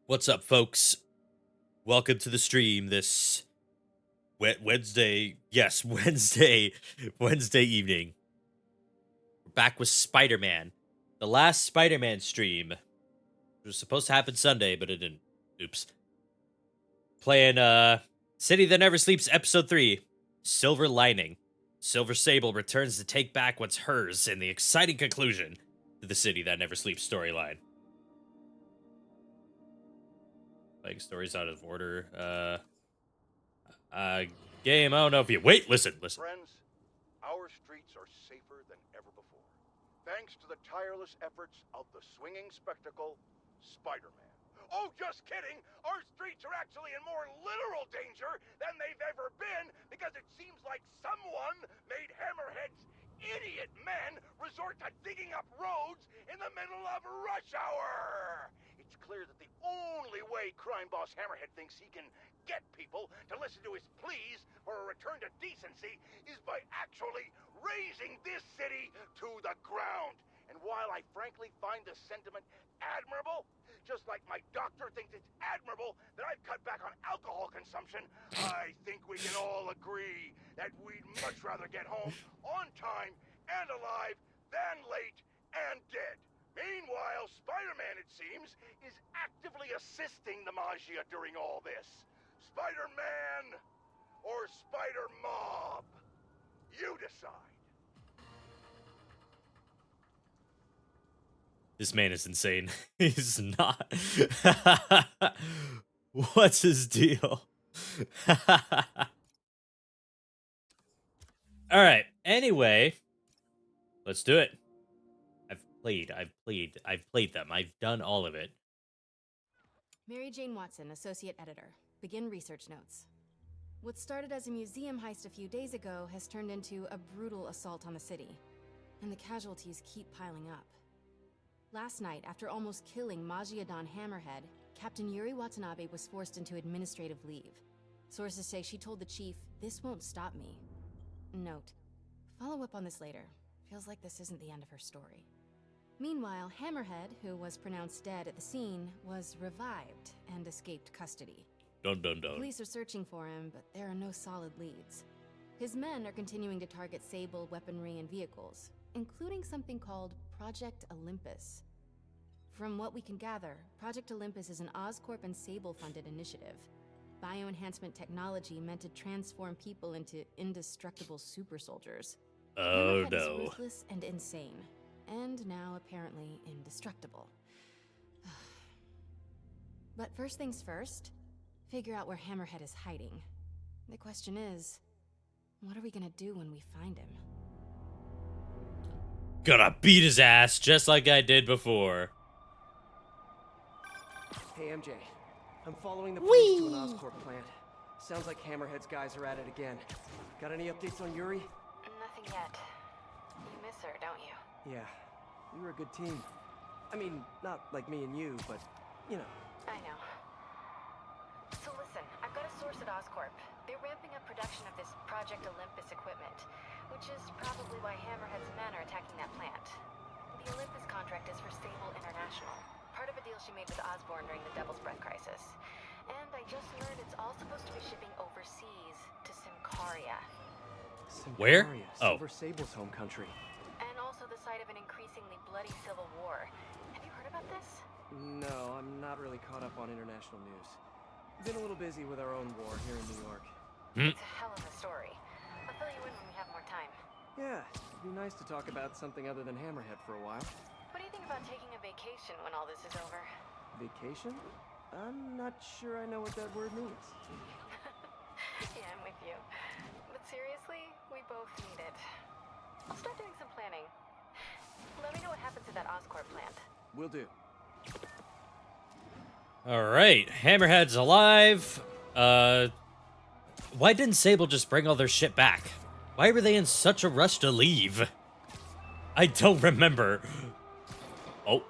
What's up, folks? Welcome to the stream this Wednesday. Yes, Wednesday evening. We're back with Spider-Man. The last Spider-Man stream. It was supposed to happen Sunday, but it didn't. Oops. Playing City That Never Sleeps episode 3, Silver Lining. Silver Sable returns to take back what's hers in the exciting conclusion to the City That Never Sleeps storyline. Like stories out of order. Game. I don't know if you wait. Listen. Friends, our streets are safer than ever before, thanks to the tireless efforts of the swinging spectacle, Spider-Man. Oh, just kidding! Our streets are actually in more literal danger than they've ever been because it seems like someone made Hammerhead's idiot men resort to digging up roads in the middle of rush hour! It's clear that the only way crime boss Hammerhead thinks he can get people to listen to his pleas for a return to decency is by actually razing this city to the ground. And while I frankly find the sentiment admirable, just like my doctor thinks it's admirable that I've cut back on alcohol consumption, I think we can all agree that we'd much rather get home on time and alive than late and dead. Meanwhile, Spider-Man, it seems, is actively assisting the Magia during all this. Spider-Man or Spider-Mob? You decide. This man is insane. He's not. What's his deal? All right. Anyway, let's do it. I've played them. I've done all of it. Mary Jane Watson, Associate Editor. Begin research notes. What started as a museum heist a few days ago has turned into a brutal assault on the city, and the casualties keep piling up. Last night, after almost killing Magia-Don Hammerhead, Captain Yuri Watanabe was forced into administrative leave. Sources say she told the chief, "This won't stop me." Note, follow up on this later. Feels like this isn't the end of her story. Meanwhile, Hammerhead, who was pronounced dead at the scene, was revived and escaped custody. Dun dun dun. Police are searching for him, but there are no solid leads. His men are continuing to target Sable weaponry and vehicles, including something called Project Olympus. From what we can gather, Project Olympus is an Oscorp and Sable-funded initiative. Bioenhancement technology meant to transform people into indestructible super soldiers. Oh Hammerhead no. is ruthless and insane, and now apparently indestructible. But first things first, figure out where Hammerhead is hiding. The question is, what are we gonna do when we find him? Gonna beat his ass just like I did before. Hey MJ, I'm following the police to an Oscorp plant. Sounds like Hammerhead's guys are at it again. Got any updates on Yuri? Nothing yet. You miss her, don't you? Yeah, we were a good team. I mean, not like me and you, but, you know. I know. So listen, I've got a source at Oscorp. They're ramping up production of this Project Olympus equipment, which is probably why Hammerhead's men are attacking that plant. The Olympus contract is for Sable International, part of a deal she made with Osborn during the Devil's Breath crisis. And I just learned it's all supposed to be shipping overseas to Symkaria. Where? Symkaria, Oh. Silver Sable's home country. And also the site of an increasingly bloody civil war. Have you heard about this? No, I'm not really caught up on international news. Been a little busy with our own war here in New York. It's a hell of a story. I'll fill you in when we have more time. Yeah, it'd be nice to talk about something other than Hammerhead for a while. What do you think about taking a vacation when all this is over? Vacation? I'm not sure I know what that word means. Yeah, I'm with you. But seriously, we both need it. I'll start doing some planning. Let me know what happens at that Oscorp plant. Will do. All right, Hammerhead's alive. Why didn't Sable just bring all their shit back? Why were they in such a rush to leave? I don't remember. Oh.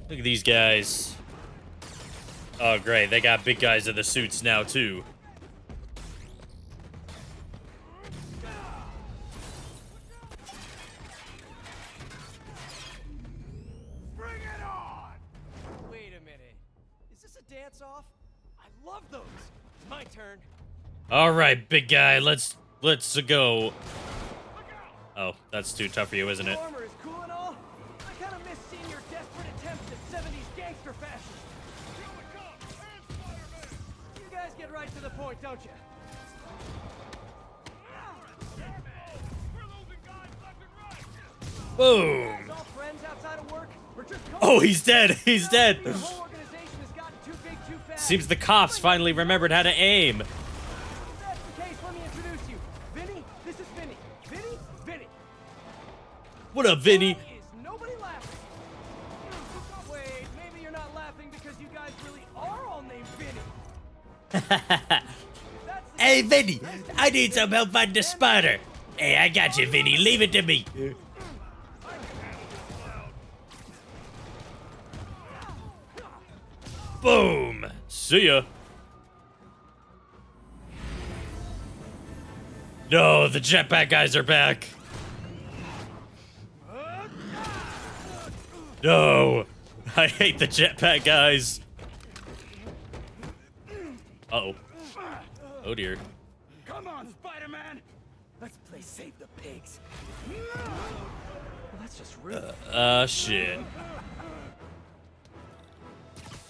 Look at these guys. Oh, great. They got big guys in the suits now, too. Bring it on! Wait a minute. love those. It's my turn. All right, big guy, let's go. Oh, that's too tough for you, isn't it? Armor is cool and all. I kind of miss seeing your desperate attempts at 70s gangster fashion. You guys get right to the point, don't you? Boom. All friends outside of work? We're just Oh, he's dead. He's dead. The whole organization has gotten too big too fast. Seems the cops finally remembered how to aim. If that's the case, let me introduce you. Vinny, this is Vinny. Vinny. What up, Vinny? Why is nobody laughing? Wait, maybe you're not laughing because you guys really are all named Vinny. If that's the Hey, case, Vinny, I need some help finding the spider. Hey, I got you, Vinny. Leave it to me. Boom. See ya. No, the jetpack guys are back. No. I hate the jetpack guys. Uh-oh. Oh, dear. Come on, Spider-Man! Let's play Save the Pigs. well, that's just rude. Shit.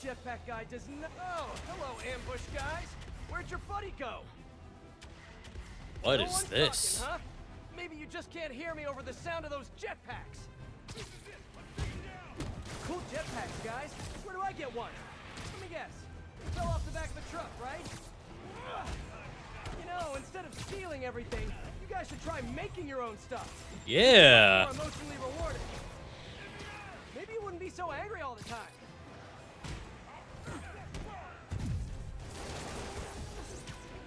Jetpack guy does not. Oh, hello, ambush guys. Where'd your buddy go? What No is one's this? talking, huh? Maybe you just can't hear me over the sound of those jetpacks. Cool jetpacks, guys. Where do I get one? Let me guess. It fell off the back of the truck, right? You know, instead of stealing everything, you guys should try making your own stuff. Yeah. More emotionally rewarding. Maybe you wouldn't be so angry all the time.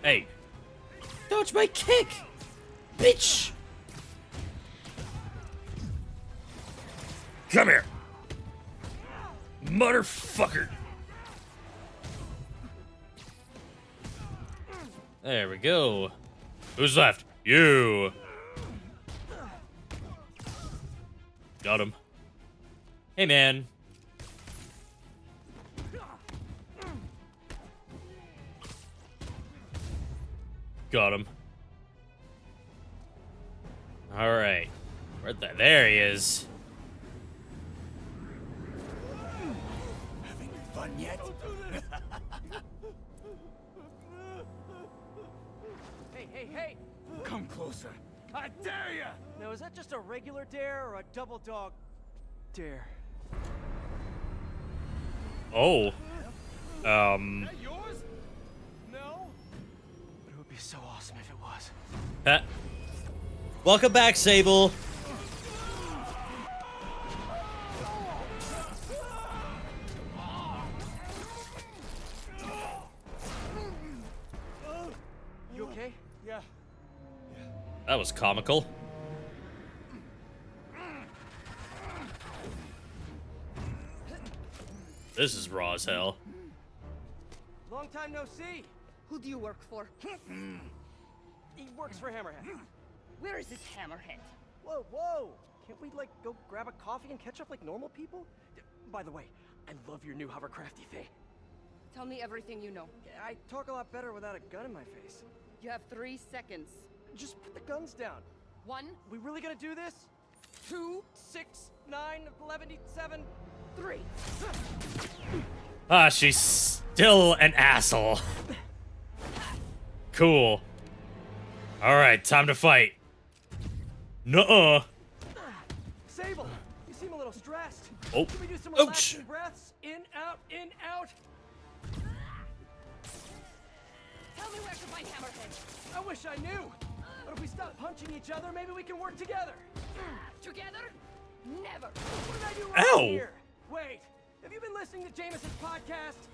Hey. Dodge my kick. Bitch. Come here. Motherfucker. There we go. Who's left? You. Got him. Hey, man. Got him. All right. There he is. Having fun yet? Hey! Come closer. I dare ya! Now, is that just a regular dare or a double dog dare? Oh. That yours? No? But it would be so awesome if it was. Welcome back, Sable. You okay? Yeah. That was comical. This is raw as hell. Long time no see. Who do you work for? He works for Hammerhead. Where is this hammerhead? Whoa! Can't we, like, go grab a coffee and catch up like normal people? By the way, I love your new hovercrafty thing. Tell me everything you know. I talk a lot better without a gun in my face. You have 3 seconds. Just put the guns down. 1, We really gonna do this? 2, 6, 9, 11, 7. 3. Ah, she's still an asshole. Cool. All right, time to fight. Nuh-uh. Sable, you seem a little stressed. Oh. Can we do some Ouch. relaxing breaths? In, out, in, out. Tell me where to find hammerhead. I wish I knew. But if we stop punching each other, maybe we can work together. Together? Never. What did I do wrong Ow. here? Wait, have you been listening to Jameson's podcast?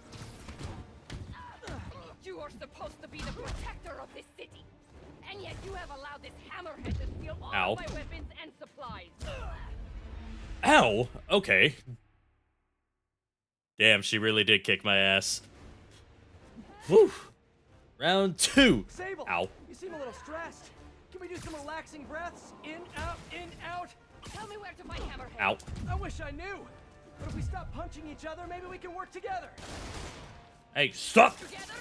You are supposed to be the protector of this city. And yet you have allowed this hammerhead to steal all Ow. of my weapons and supplies. Ow. Okay. Damn, she really did kick my ass. Whew. Round 2. Sable, Ow. you seem a little stressed. Can we do some relaxing breaths? In, out, in, out. Tell me where to find hammerhead. Ow. I wish I knew. But if we stop punching each other, maybe we can work together. Hey, stop! Together?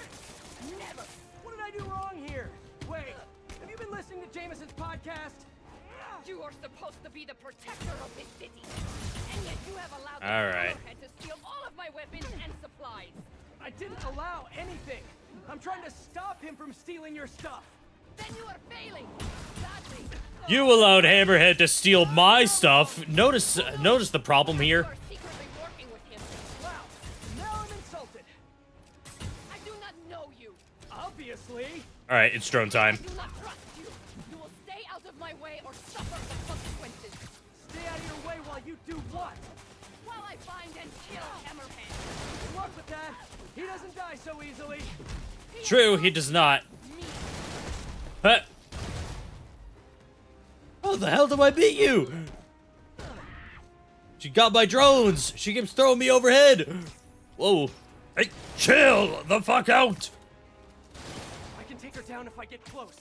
Never. What did I do wrong here? Wait, have you been listening to Jameson's podcast? You are supposed to be the protector of this city. And yet you have allowed this All right. hammerhead to steal all of my weapons and supplies. I didn't allow anything. I'm trying to stop him from stealing your stuff. Then you are failing. Sadly. You allowed Hammerhead to steal my stuff. Notice the problem You here. are secretly working with him. Wow, now I'm insulted. I do not know you. Obviously. All right, it's drone I time. do not trust you. You will stay out of my way or suffer the consequences. Stay out of your way while you do what? While I find and kill Hammerhead. Good luck with that. He doesn't die so easily. True, he does not. Me. Huh. How the hell do I beat you? She got my drones. She keeps throwing me overhead. Whoa. Hey, chill the fuck out. I can take her down if I get close.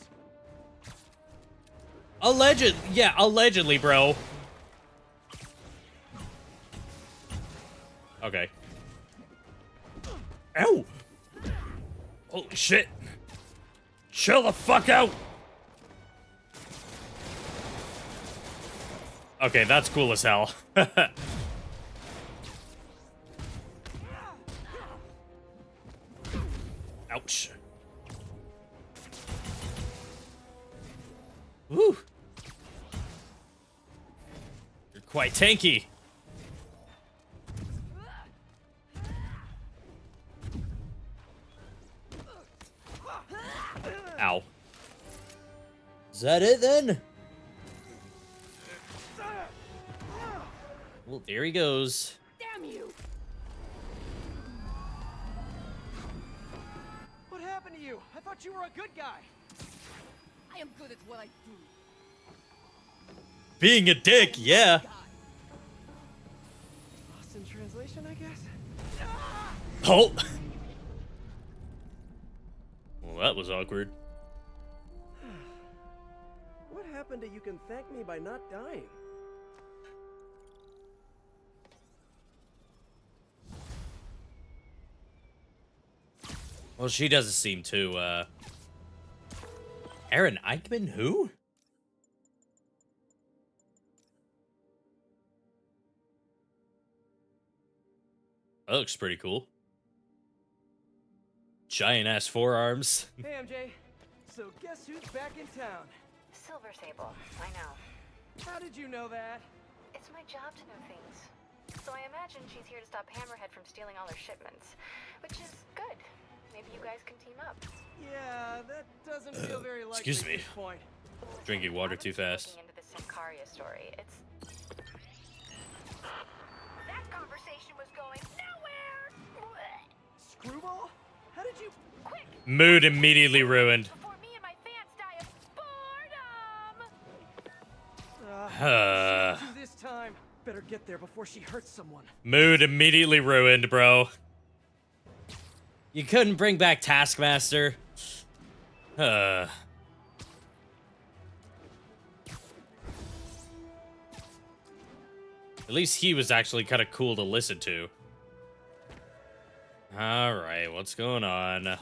Allegedly, bro. Okay. Ow. Holy shit. Chill the fuck out. Okay, that's cool as hell. Ouch. Woo. You're quite tanky. Ow. Is that it then? Well, there he goes. Damn you. What happened to you? I thought you were a good guy. I am good at what I do. Being a dick, yeah. God. Lost in translation, I guess? Oh. Well, that was awkward. What happened to you can thank me by not dying? Well, she doesn't seem to, Aaron Eichmann, who? That looks pretty cool. Giant-ass forearms. Hey, MJ. So guess who's back in town? Silver Sable, I know. How did you know that? It's my job to know things. So I imagine she's here to stop Hammerhead from stealing all her shipments. Which is good. Maybe you guys can team up. Yeah, that doesn't feel very likely excuse me. at this point. Drinking water too fast. Looking into the Sincaria story. It's that conversation was going nowhere. Screwball? How did you... Quick, Mood immediately ruined. before me and my fans die of boredom. See you this time. Better get there before she hurts someone. Mood immediately ruined, bro. You couldn't bring back Taskmaster. At least he was actually kind of cool to listen to. Alright, what's going on?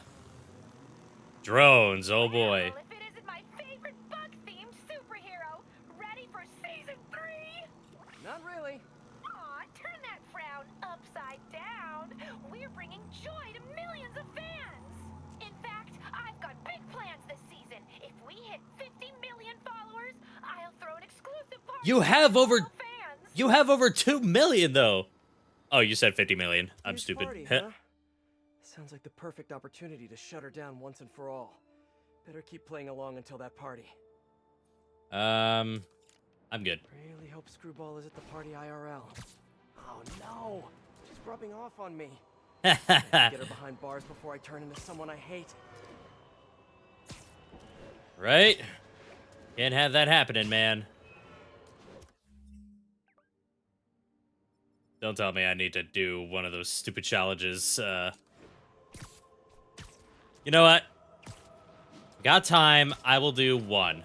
Drones, oh boy. Well, if it isn't my favorite bug-themed superhero, ready for season 3? Not really. Aw, turn that frown upside down. We're bringing joy to millions of fans. In fact, I've got big plans this season. If we hit 50 million followers, I'll throw an exclusive party. You have over- for all fans. You have over 2 million, though. Oh, you said 50 million. I'm Huge stupid. Party, huh? Sounds like the perfect opportunity to shut her down once and for all. Better keep playing along until that party. I'm good. Really hope Screwball is at the party IRL. Oh no! She's rubbing off on me. Get her behind bars before I turn into someone I hate. Right? Can't have that happening, man. Don't tell me I need to do one of those stupid challenges. You know what? Got time. I will do one.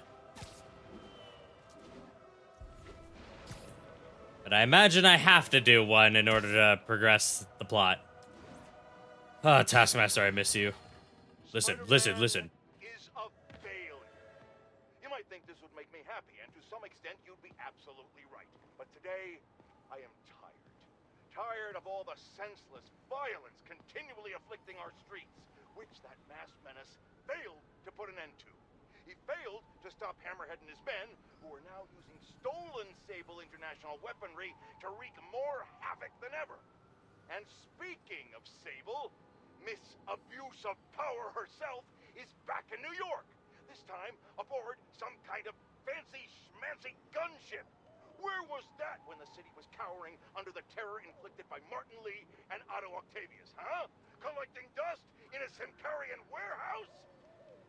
But I imagine I have to do one in order to progress the plot. Ah, Taskmaster, I miss you. Listen, listen, Spider-Man listen. is a failure. You might think this would make me happy, and to some extent, you'd be absolutely right. But today, I am tired. Tired of all the senseless violence continually afflicting our streets, which that masked menace failed to put an end to. He failed to stop Hammerhead and his men, who are now using stolen Sable International weaponry to wreak more havoc than ever. And speaking of Sable, Miss Abuse of Power herself is back in New York. This time aboard some kind of fancy schmancy gunship. Where was that when the city was cowering under the terror inflicted by Martin Lee and Otto Octavius, huh? Collecting dust in a Simparian warehouse?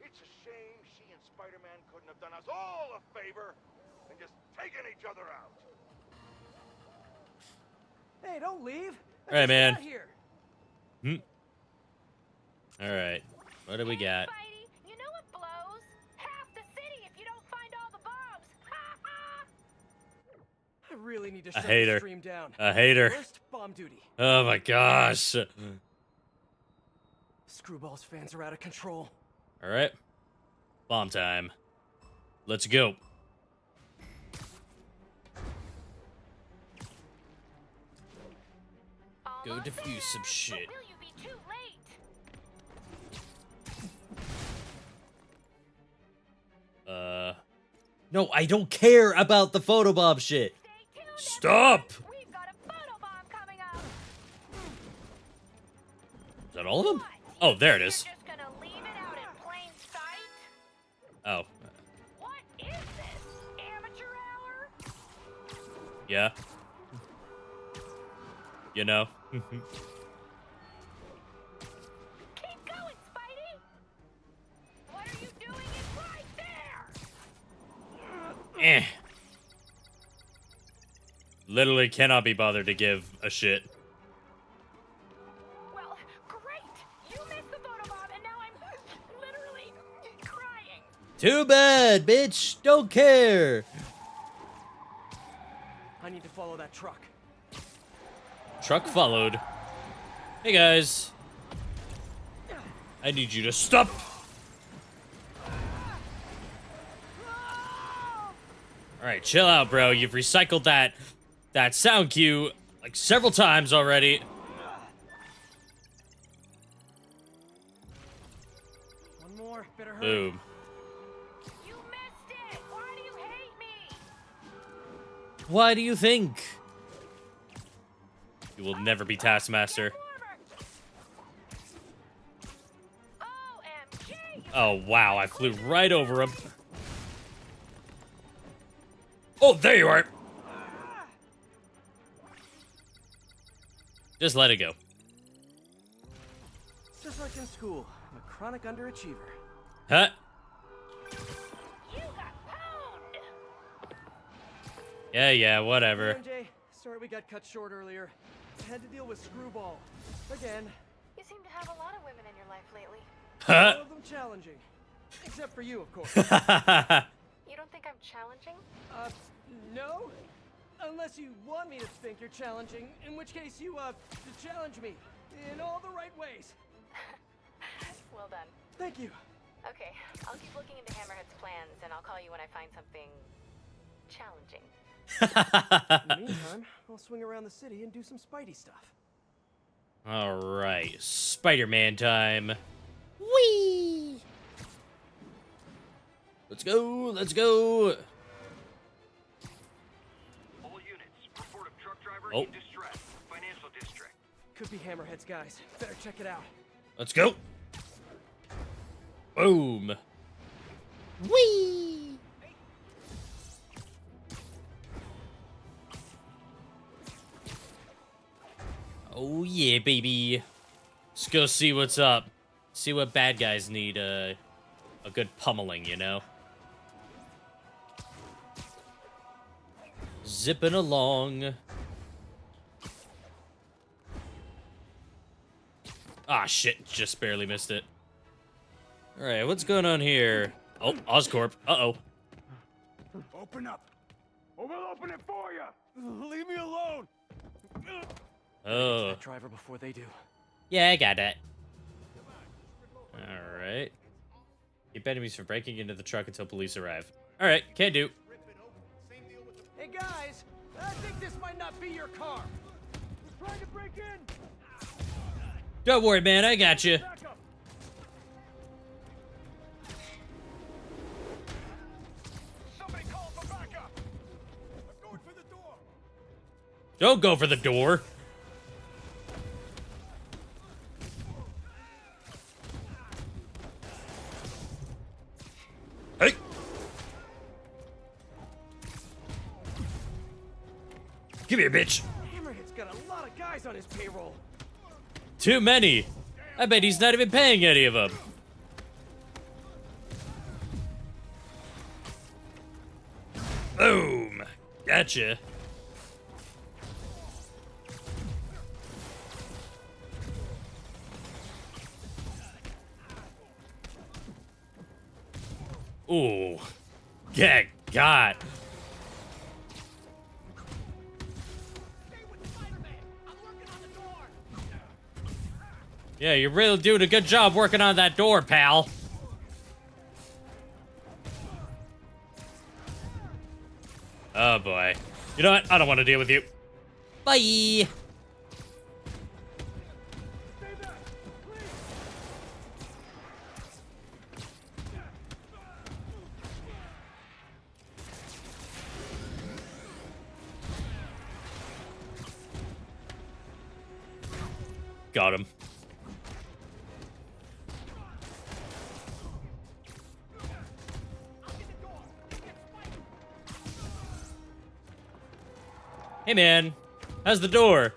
It's a shame she and Spider-Man couldn't have done us all a favor and just taken each other out. Hey, don't leave. All right, man. Got here. All right. What do we Hey, got? Spidey, you know what blows? Half the city if you don't find all the bombs. Ha ha! I really need to I shut hate the her. stream down. I hate her. First, bomb duty. Oh my gosh. Screwball's fans are out of control. All right. Bomb time. Let's go. Go Almost defuse there. some shit. But will you be too late? No, I don't care about the photobomb shit. Stay tuned, Stop! everyone. We've got a photobomb coming up. Is that all of them? What? Oh, there it You're is. just gonna leave it out in plain sight? Oh, What is this? Amateur hour? yeah. You know. Keep going, Spidey! What are you doing? It's right there! Eh. Literally cannot be bothered to give a shit. Well, great! You missed the photobomb, and now I'm literally crying. Too bad, bitch. Don't care. I need to follow that truck. Truck followed. Hey guys. I need you to stop. Alright, chill out, bro. You've recycled that sound cue like several times already. One more. Better hurry. Boom. You missed it! Why do you hate me? Why do you think? You will never be Taskmaster. OMG! Oh, wow. I flew right over him. Oh, there you are. Just let it go. Just like in school, I'm a chronic underachiever. Huh? You got pwned! Yeah, whatever. MJ, sorry we got cut short earlier. I had to deal with Screwball. Again. You seem to have a lot of women in your life lately. Huh? All of them challenging. Except for you, of course. You don't think I'm challenging? No? Unless you want me to think you're challenging, in which case you, challenge me. In all the right ways. Well done. Thank you. Okay, I'll keep looking into Hammerhead's plans, and I'll call you when I find something challenging. In the meantime, I'll swing around the city and do some Spidey stuff. Alright, Spider-Man time. Whee! Let's go, let's go. All units, report of truck driver Oh. in distress, financial district. Could be Hammerhead's guys. Better check it out. Let's go. Boom. Whee! Oh yeah, baby. Let's go see what's up. See what bad guys need a good pummeling, you know? Zipping along. Ah, shit. Just barely missed it. Alright, what's going on here? Oh, Oscorp. Uh-oh. Open up, or we'll open it for you. Leave me alone. Oh. That driver before they do. Yeah, I got it. Alright. Keep enemies from breaking into the truck until police arrive. Alright, can do. Hey guys, I think this might not be your car. We're trying to break in. Don't worry, man, I got you. Back up. Somebody call for backup! I'm going for the door! Don't go for the door. Hey! Give here, bitch. Hammerhead's got a lot of guys on his payroll. Too many. I bet he's not even paying any of them. Boom. Gotcha. Ooh. Yeah, God. Yeah, you're really doing a good job working on that door, pal. Oh, boy. You know what? I don't want to deal with you. Bye. Stay back, please. Got him. Hey, man. How's the door?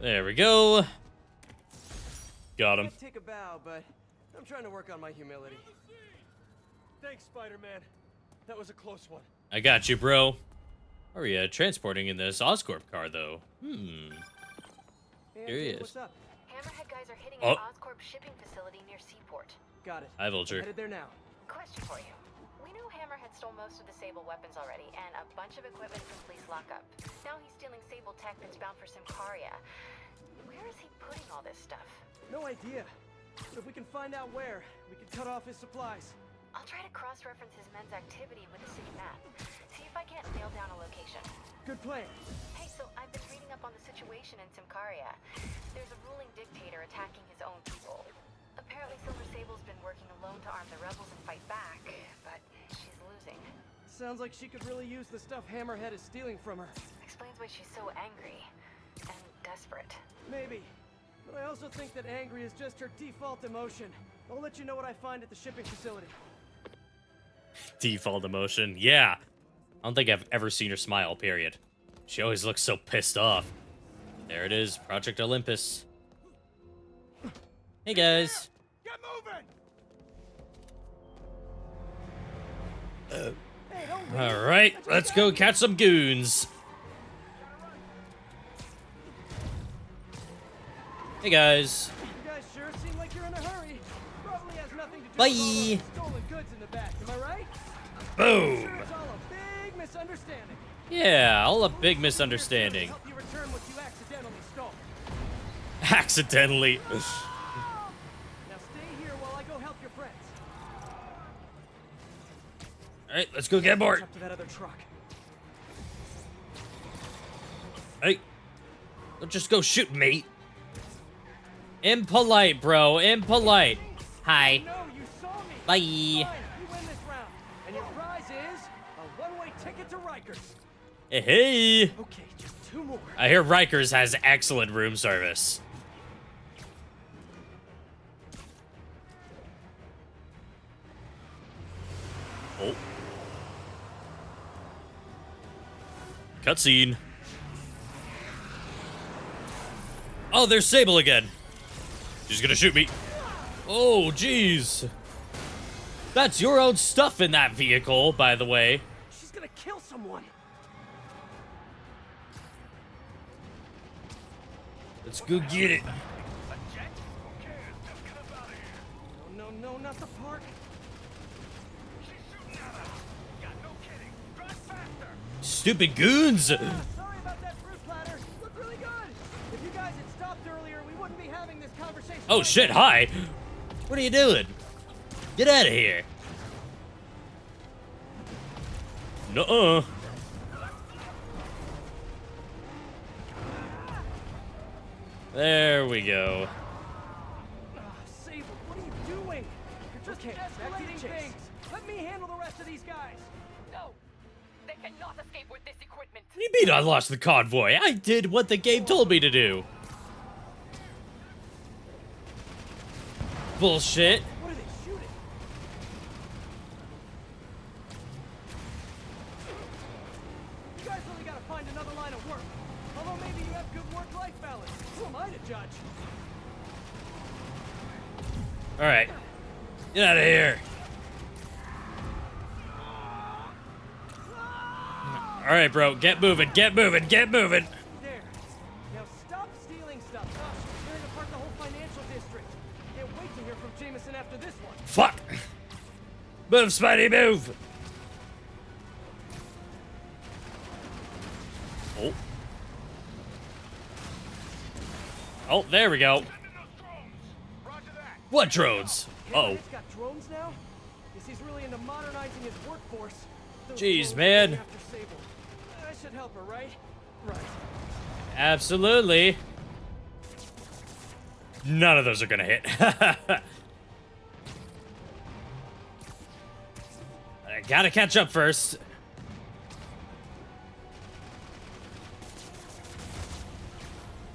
There we go. Got him. Can't take a bow, but I'm trying to work on my humility. Thanks, Spider-Man. That was a close one. I got you, bro. How are you transporting in this Oscorp car, though? Hey, Here he MJ, is. What's up? Hammerhead guys are hitting Oh. an Oscorp shipping facility near Seaport. Got it. Hi, Vulture. I'm headed there now. Question for you. We know Hammerhead stole most of the Sable weapons already, and a bunch of equipment from police lockup. Now he's stealing Sable tech that's bound for Symkaria. Where is he putting all this stuff? No idea. But if we can find out where, we can cut off his supplies. I'll try to cross-reference his men's activity with the city map. See if I can't nail down a location. Good plan. Hey, so I've been reading up on the situation in Symkaria. There's a ruling dictator attacking his own people. Apparently Silver Sable's been working alone to arm the rebels and fight back, but she's losing. Sounds like she could really use the stuff Hammerhead is stealing from her. Explains why she's so angry and desperate. Maybe. But I also think that angry is just her default emotion. I'll let you know what I find at the shipping facility. Default emotion. Yeah. I don't think I've ever seen her smile, period. She always looks so pissed off. There it is, Project Olympus. Hey, guys. Get moving! Hey, don't leave. All right, let's go catch some goons. Hey, guys. You guys sure seem like you're in a hurry. Probably has nothing to do Bye. with all those stolen goods in the back, am I right? Boom. Sure, it's all a big misunderstanding. Yeah, all a big misunderstanding. Help you return what you accidentally stole. Accidentally. Now stay here while I go help your friends. All right, let's go get more. Up to that other truck. Hey, don't just go shoot, mate. Impolite, bro. Impolite. Hi. No, you saw me. Bye. Fine, you win this round. And your prize is a one-way ticket to Rikers. Hey. Okay, just two more. I hear Rikers has excellent room service. Oh. Cutscene. Oh, there's Sable again. She's gonna shoot me. Oh, jeez. That's your own stuff in that vehicle, by the way. She's gonna kill someone. Let's go get it. No, no, not the park. Stupid goons. Sorry about that fruit platter. Looked really good. If you guys had stopped earlier, we would wouldn't be having this conversation. Oh shit, hi! What are you doing? Get out of here! Nuh-uh. There we go. Sable, what are you doing? You're just escalating things. Let me handle the rest of these guys. No! They cannot escape with this equipment! What do you mean I lost the convoy? I did what the game told me to do. Bullshit. What are they shooting? You guys really gotta find another line of work. Although maybe you have good work-life balance. Who am I to judge? Alright. Get out of here. Alright, bro. Get moving. Get moving. Get moving. There. Now stop stealing stuff. Gosh, you're tearing apart the whole financial district. Can't wait to hear from Jameson after this one. Fuck. Move, Spidey, move. Oh. Oh, there we go. What drones? Uh-oh. He's got drones now? Guess he's really into modernizing his workforce. Those Jeez, drones are man. going after Sable. I should help her, right? Right. Absolutely. None of those are gonna hit. I gotta catch up first.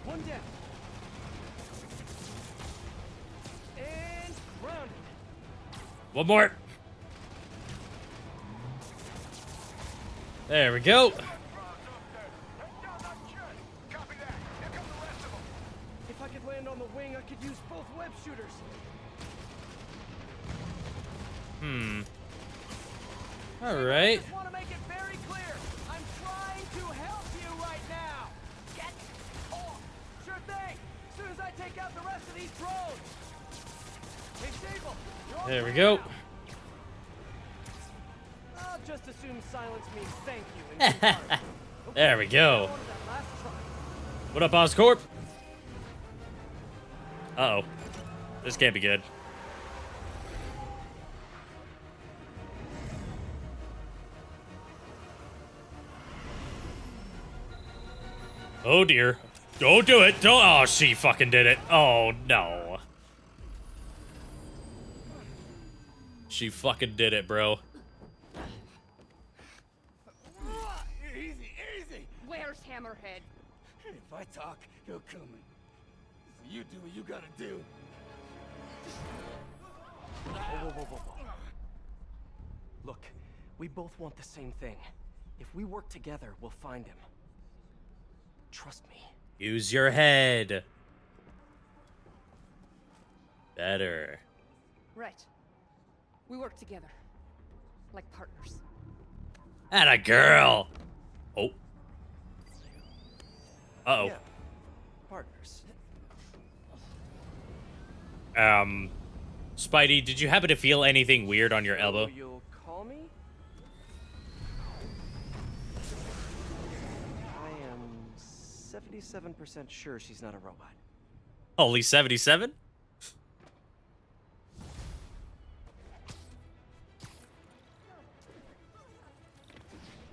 One down. And grounded. One more. There we go. If I could land on the wing, I could use both web shooters. Alright. I just want to make it very clear. I'm trying to help you right now. Get off! Sure thing. As soon as I take out the rest of these drones. Hey, Sable. You're on There the we way go. now. I'll just assume silence means thank you. In good part. There we go. On to that last truck. What up, Oscorp? Uh-oh. This can't be good. Oh dear. Don't do it. Don't. Oh, she fucking did it. Oh no. She fucking did it, bro. Easy, easy. Where's Hammerhead? If I talk, he'll come in. So you do what you gotta do. Whoa. Look, we both want the same thing. If we work together, we'll find him. Trust me. Use your head. Better. Right. We work together. Like partners. Atta girl. Oh. Uh-oh. Yeah. Partners. Spidey, did you happen to feel anything weird on your elbow? So you'll call me? I am 77% sure she's not a robot. Only 77?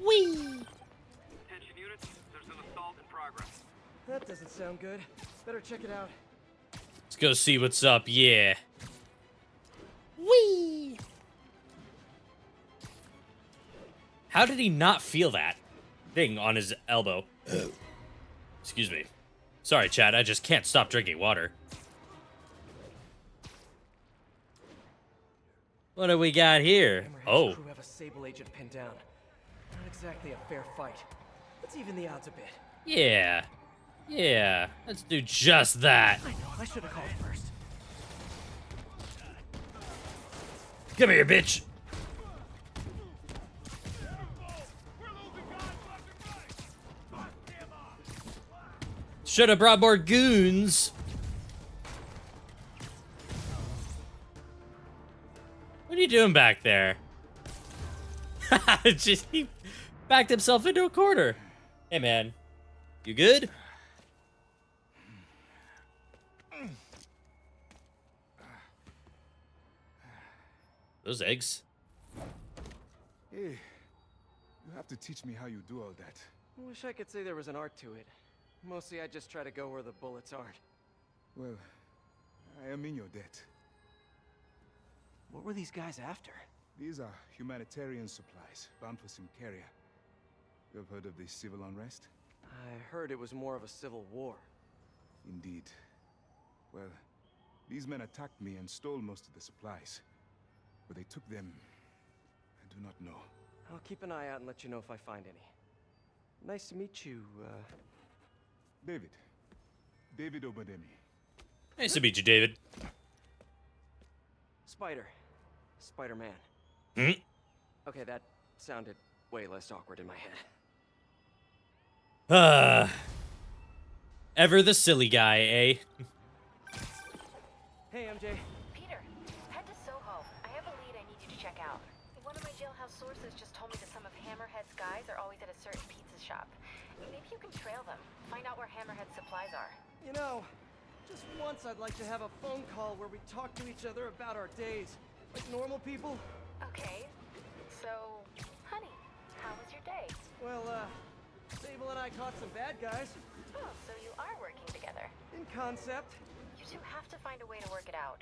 Whee! Attention units, there's an assault in progress. That doesn't sound good. Better check it out. Let's go see what's up, yeah. Whee! How did he not feel that thing on his elbow? Excuse me. Sorry, Chad, I just can't stop drinking water. What do we got here? Hammerhead's Oh. crew have a Sable agent pinned down. Not exactly a fair fight. Let's even the odds a bit. Yeah. Yeah. Let's do just that. I know, I should have called first. Come here, bitch. Should have brought more goons. What are you doing back there? Just, he backed himself into a corner. Hey, man. You good? Those eggs. Hey, you have to teach me how you do all that. I wish I could say there was an art to it. Mostly I just try to go where the bullets aren't. Well, I am in your debt. What were these guys after? These are humanitarian supplies bound for Symkaria. You have heard of the civil unrest? I heard it was more of a civil war. Indeed. Well, these men attacked me and stole most of the supplies. Where they took them, I do not know. I'll keep an eye out and let you know if I find any. Nice to meet you, David. David Obademi. Nice to meet you, David. Spider. Spider-Man. Hmm? Okay, that sounded way less awkward in my head. Ever the silly guy, eh? Hey, MJ. Peter, head to Soho. I have a lead I need you to check out. One of my jailhouse sources just told me that some of Hammerhead's guys are always at a certain pizza shop. Maybe you can trail them, find out where Hammerhead's supplies are. You know, just once I'd like to have a phone call where we talk to each other about our days. Like normal people. Okay, so, honey, how was your day? Well, Sable and I caught some bad guys. Oh, so you are working together. In concept. You two have to find a way to work it out.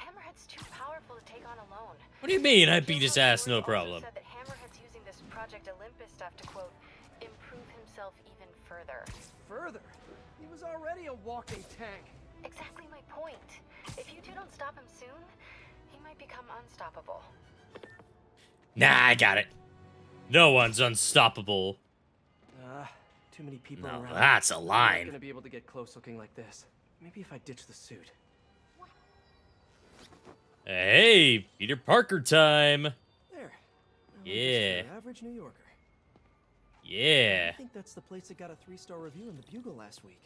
Hammerhead's too powerful to take on alone. What do you mean? I beat his ass, no Also problem. said that Hammerhead's using this Project Olympus stuff to, quote, improve himself even further. Further, he was already a walking tank. Exactly my point. If you two don't stop him soon, he might become unstoppable. Nah, I got it. No one's unstoppable. Too many people No, around. that's a I'm not line. gonna be able to get close looking like this. Maybe if I ditch the suit. Hey, Peter Parker time. There. Now I'm just Yeah. your average New Yorker. Yeah. I think that's the place that got a 3-star review in the Bugle last week.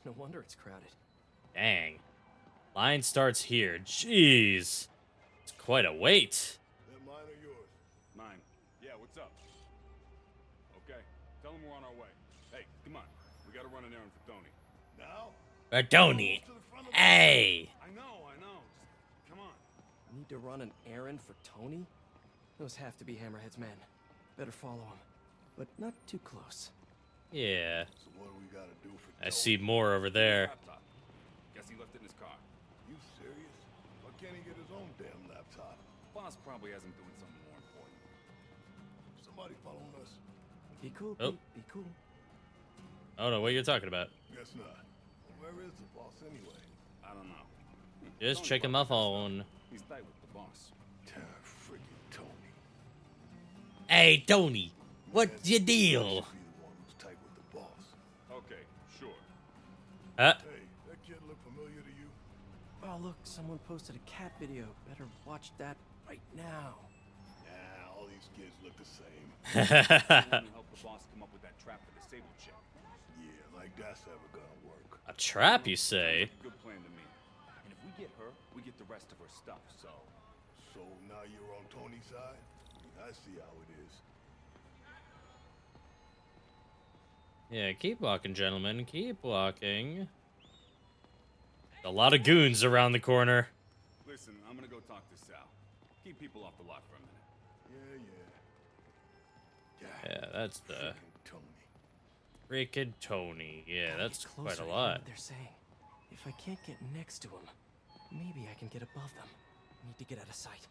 No wonder it's crowded. Dang. Line starts here. Jeez. It's quite a wait. That mine or yours? Mine. Yeah, what's up? Okay, tell him we're on our way. Hey, come on. We gotta run an errand for Tony. Now? Tony. Hey. I know. Just come on. Need to run an errand for Tony? Those have to be Hammerhead's men. Better follow him. But not too close. Yeah. So what do we gotta do for I see more over there. Laptop. Guess he left it in his car. You serious? Why can't he get his own damn laptop? Boss probably has him doing something more important. Somebody following us? Be cool, Oh. Pete. Be cool. I don't know what you're talking about. Guess not. Where is the boss anyway? I don't know. Just Tony checking probably my messed up. phone. He's tight with the boss. Freaking Tony. Hey, Tony. What's your deal? Should be the one who's tight with the boss. Okay, sure. Huh? Hey, that kid look familiar to you? Oh, look, someone posted a cat video. Better watch that right now. Nah, all these kids look the same. Help the boss come up with that trap for the Sable chick. Yeah, like that's ever gonna work. A trap, you say? Good plan to me. And if we get her, we get the rest of her stuff, so... So now you're on Tony's side? I see how it is. Yeah, keep walking, gentlemen. Keep walking. A lot of goons around the corner. Listen, I'm gonna go talk to Sal. Keep people off the lot for a minute. Yeah. Yeah, that's the Freaking Tony. freaking Tony. Yeah, Gotta that's get quite closer a to hear lot. what they're saying. If I can't get next to him, maybe I can get above them. Need to get out of sight.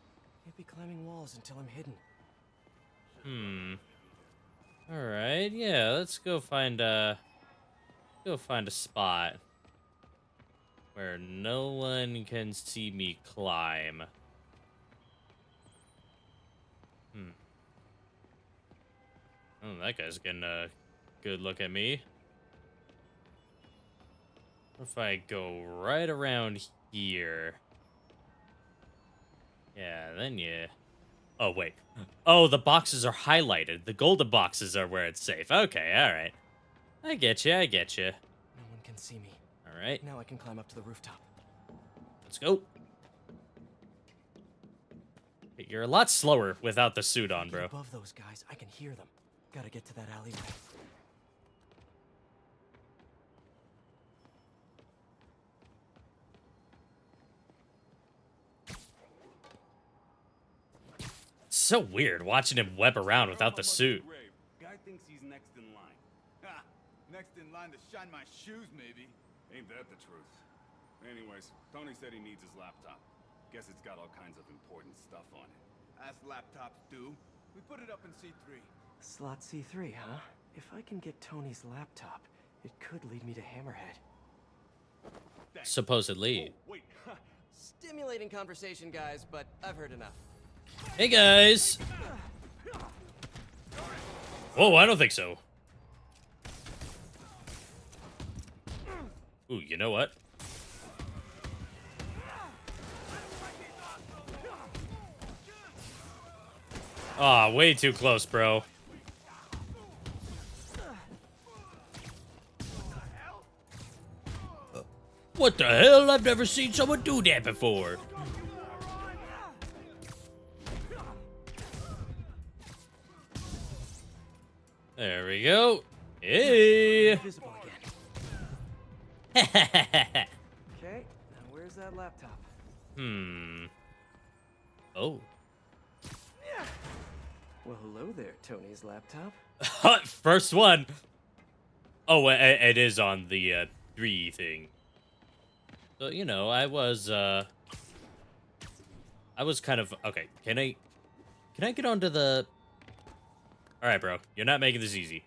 Can't be climbing walls until I'm hidden. Alright, yeah, let's go find a spot where no one can see me climb. Oh, that guy's getting a good look at me. What if I go right around here? Yeah, then you... Oh, wait. Oh, the boxes are highlighted. The golden boxes are where it's safe. Okay, alright. I get you, I get you. No one can see me. Alright, Now I can climb up to the rooftop. let's go. You're a lot slower without the suit on, Get bro. above those guys, I can hear them. Gotta get to that alleyway. so weird watching him web around without the suit. Guy thinks he's next in line. Ha! Next in line to shine my shoes, maybe. Ain't that the truth? Anyways, Tony said he needs his laptop. Guess it's got all kinds of important stuff on it. As laptops do. We put it up in C3. Slot C3, huh? If I can get Tony's laptop, it could lead me to Hammerhead. Supposedly. Oh, wait. Stimulating conversation, guys, but I've heard enough. Hey guys. Whoa, I don't think so. Ooh, you know what? Aw, way too close, bro. What the hell? I've never seen someone do that before. There we go. Hey. Invisible again. Okay, now where's that laptop? Oh. Well, hello there, Tony's laptop. First one. Oh, it is on the 3 thing. So, you know, I was kind of okay. Can I get onto the? All right, bro. You're not making this easy.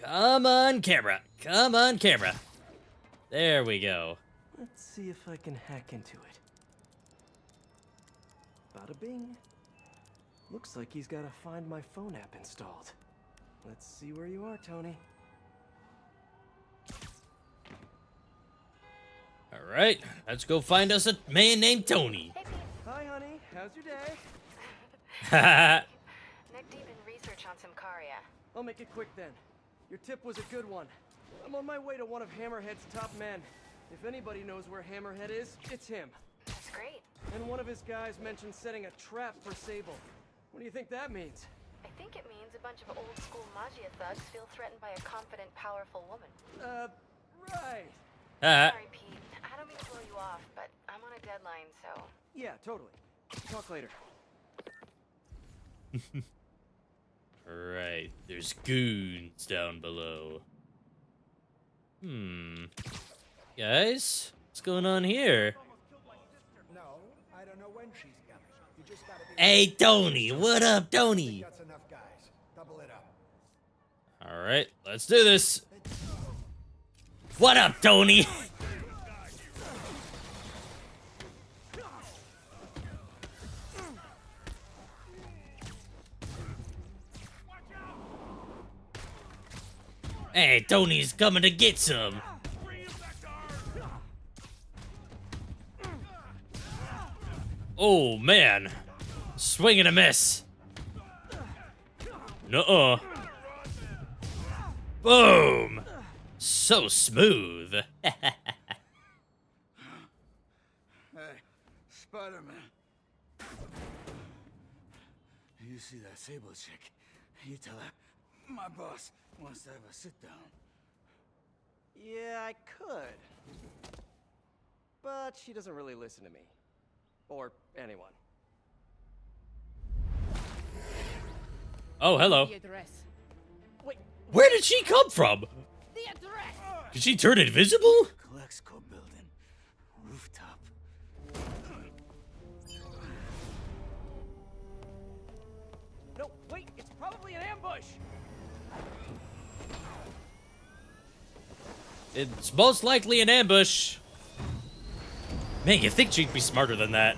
Come on, camera. Come on, camera. There we go. Let's see if I can hack into it. Bada bing. Looks like he's got a Find My Phone app installed. Let's see where you are, Tony. All right, let's go find us a man named Tony. Hi, honey. How's your day? Neck deep in research on Simcaria. I'll make it quick then. Your tip was a good one. I'm on my way to one of Hammerhead's top men. If anybody knows where Hammerhead is, it's him. That's great. And one of his guys mentioned setting a trap for Sable. What do you think that means? I think it means a bunch of old school Magia thugs feel threatened by a confident, powerful woman. Right. Sorry, Pete. I don't mean to blow you off, but I'm on a deadline, so... Yeah, totally. Talk later. Right, there's goons down below. Guys, what's going on here? No, I don't know when she's coming. You just gotta be. Hey, Tony, what up, Tony? That's enough, guys. Double it up. All right, let's do this. What up, Tony? Hey, Tony's coming to get some. Oh, man. Swing and a miss. Nuh-uh. Boom. So smooth. Hey, Spider-Man. You see that Sable chick? You tell her my boss wants to have a sit-down. Yeah, I could. But she doesn't really listen to me. Or anyone. Oh, hello. The address. Wait, Where did she come from? The address! Did she turn invisible? Colexco building. Rooftop. no, wait, it's probably an ambush! It's most likely an ambush. Man, you think she'd be smarter than that.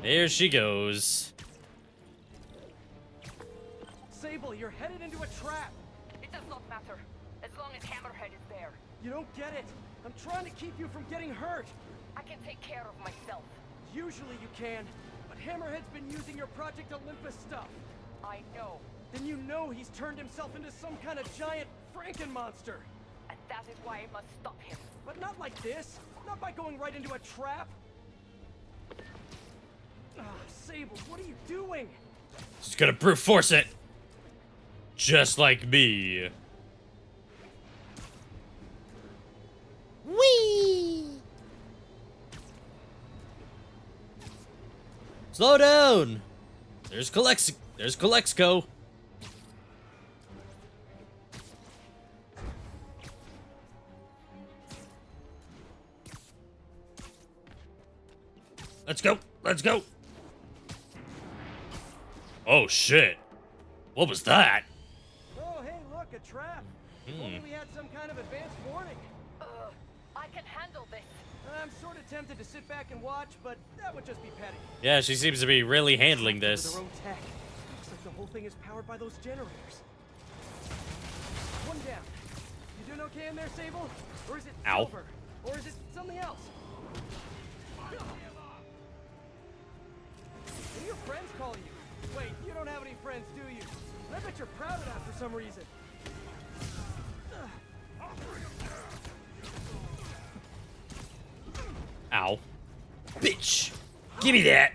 There she goes. Sable, you're headed into a trap! It does not matter, as long as Hammerhead is there. You don't get it! I'm trying to keep you from getting hurt! I can take care of myself. Usually you can, but Hammerhead's been using your Project Olympus stuff. I know, Then you know he's turned himself into some kind of giant Frankenmonster. and that is why I must stop him. But not like this. Not by going right into a trap. Sable, what are you doing? She's gonna brute force it. Just like me. Whee! Slow down. There's Calexco. Let's go. Let's go. Oh shit. What was that? Oh, hey, look, a trap. If only we had some kind of advanced warning. I can handle this. I'm sort of tempted to sit back and watch, but that would just be petty. Yeah, she seems to be really handling With this. their own tech. Looks like the whole thing is powered by those generators. One down. You doing okay in there, Sable? Or is it Ow. silver? Or is it something else? What are your friends calling you? Wait, you don't have any friends, do you? I bet you're proud of that for some reason. Ow. Bitch. Give me that.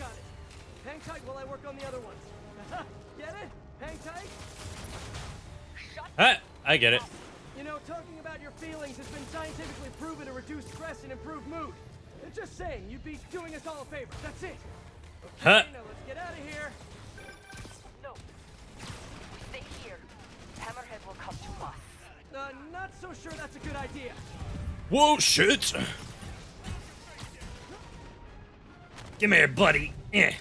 Got it. Hang tight while I work on the other ones. Get it? Hang tight? Ah, I get it. You know, talking about your feelings has been scientifically proven to reduce stress and improve mood. Just saying, you'd be doing us all a favor. That's it. Okay, Huh. now let's get out of here. No. Stay here. Hammerhead will come to us. Not so sure that's a good idea. Whoa, shit. Come here, buddy. Eh.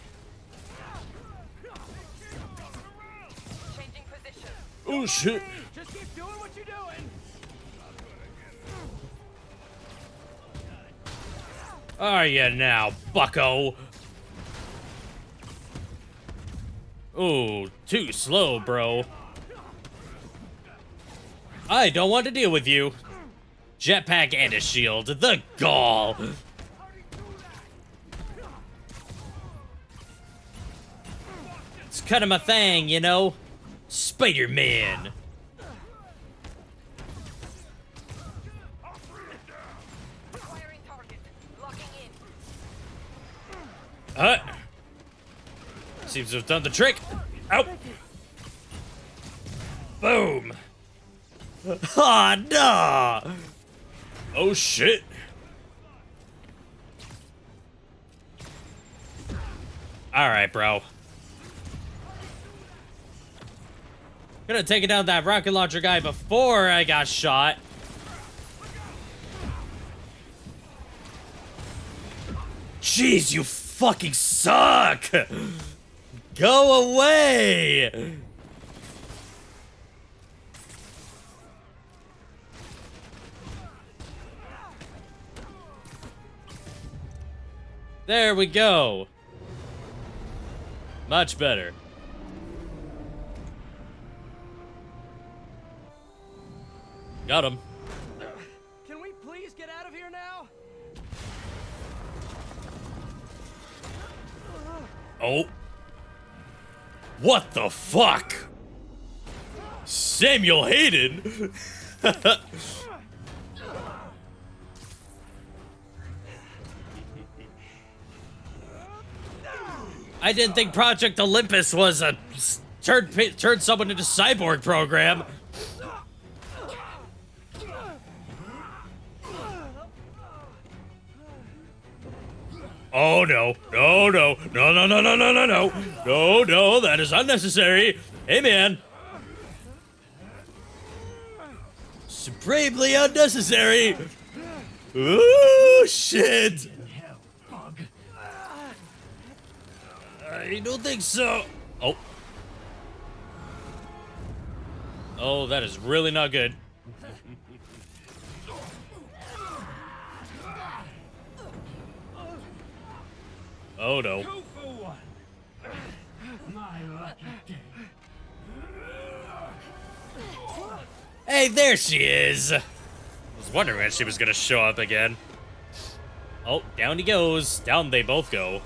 Changing position. Oh, shit. Just keep doing what you're doing. Are you now, bucko? Ooh, too slow, bro. I don't want to deal with you. Jetpack and a shield. The gall. It's kind of my thing, you know? Spider-Man. Firing target. Locking in. Seems to have done the trick. Ow. Boom. Ah, nah. Oh, shit. All right, bro. Could have taken down that rocket launcher guy before I got shot. Jeez, you fucking suck! Go away! There we go. Much better. Got him. Can we please get out of here now? Oh. What the fuck? Samuel Hayden? I didn't think Project Olympus was a turn someone into cyborg program. Oh no, no, no, no, no, no, no, no, no, no, no, no, that is unnecessary. Hey man. Supremely unnecessary. Ooh, shit. I don't think so. Oh. Oh, that is really not good. Oh no. Hey, there she is. I was wondering when she was gonna show up again. Oh, down he goes. Down they both go.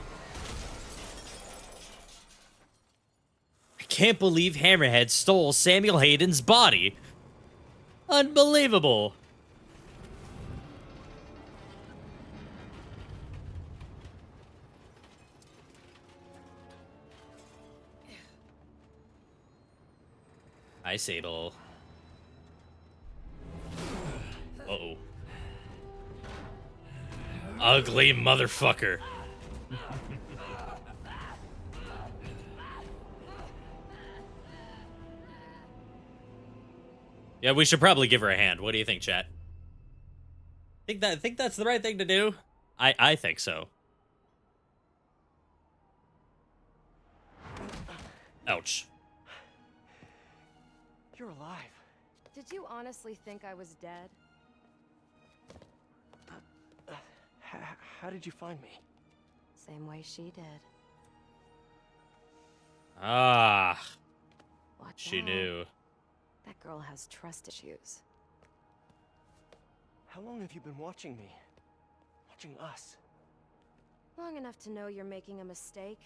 I can't believe Hammerhead stole Samuel Hayden's body. Unbelievable. Hi, Sable. Ugly motherfucker. Yeah, we should probably give her a hand. What do you think, chat? Think that's the right thing to do? I think so. Ouch. You're alive. Did you honestly think I was dead? How did you find me? Same way she did. Ah, Watch she out. knew. That girl has trust issues. How long have you been watching me? Watching us? Long enough to know you're making a mistake.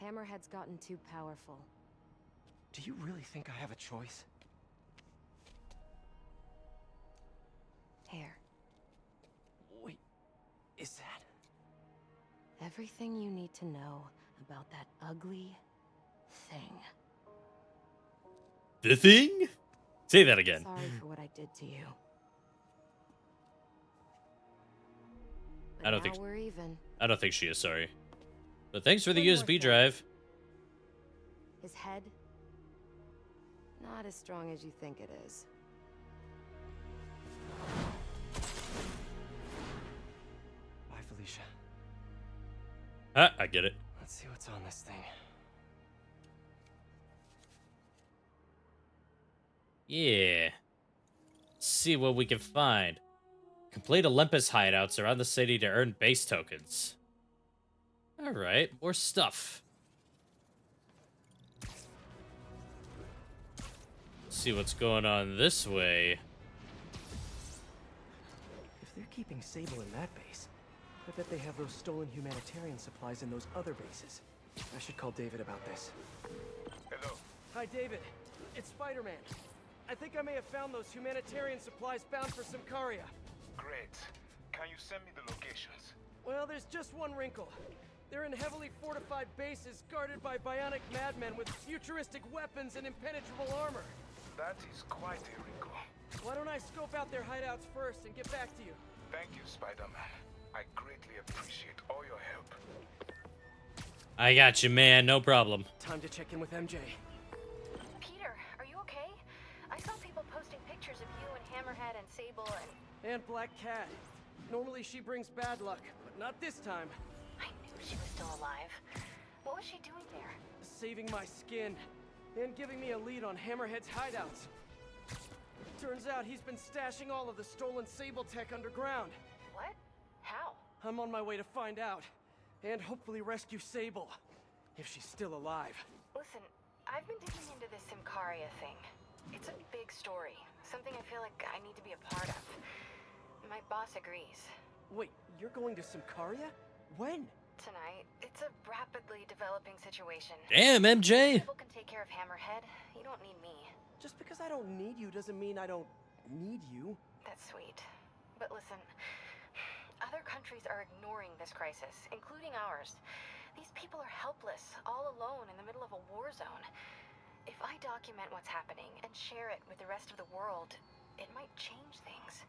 Hammerhead's gotten too powerful. Do you really think I have a choice? Here. Wait, is that? Everything you need to know about that ugly thing. The thing? Say that again. Sorry for what I did to you. But I don't now think- we're even. I don't think she is sorry. But thanks for the One more USB thing. drive. His head, not as strong as you think it is. Bye, Felicia. Ah, I get it. Let's see what's on this thing. Yeah. Let's see what we can find. Complete Olympus hideouts around the city to earn base tokens. Alright, more stuff. Let's see what's going on this way. If they're keeping Sable in that base, I bet they have those stolen humanitarian supplies in those other bases. I should call David about this. Hello. Hi, David. It's Spider-Man. I think I may have found those humanitarian supplies bound for Symkaria. Great. Can you send me the locations? Well, there's just one wrinkle. They're in heavily fortified bases guarded by bionic madmen with futuristic weapons and impenetrable armor. That is quite a wrinkle. Why don't I scope out their hideouts first and get back to you? Thank you, Spider-Man. I greatly appreciate all your help. I got you, man. No problem. Time to check in with MJ. Peter, are you okay? I saw people posting pictures of you and Hammerhead and Sable And Black Cat. Normally she brings bad luck, but not this time. I knew she was still alive. What was she doing there? Saving my skin and giving me a lead on Hammerhead's hideouts. Turns out he's been stashing all of the stolen Sable tech underground. What? How? I'm on my way to find out and hopefully rescue Sable if she's still alive. Listen, I've been digging into this Symkaria thing. It's a big story, something I feel like I need to be a part of. My boss agrees. Wait, you're going to Symkaria? When? Tonight, it's a rapidly developing situation. Damn, MJ. People can take care of Hammerhead. You don't need me. Just because I don't need you doesn't mean I don't need you. That's sweet. But listen, other countries are ignoring this crisis, including ours. These people are helpless, all alone in the middle of a war zone. If I document what's happening and share it with the rest of the world, it might change things.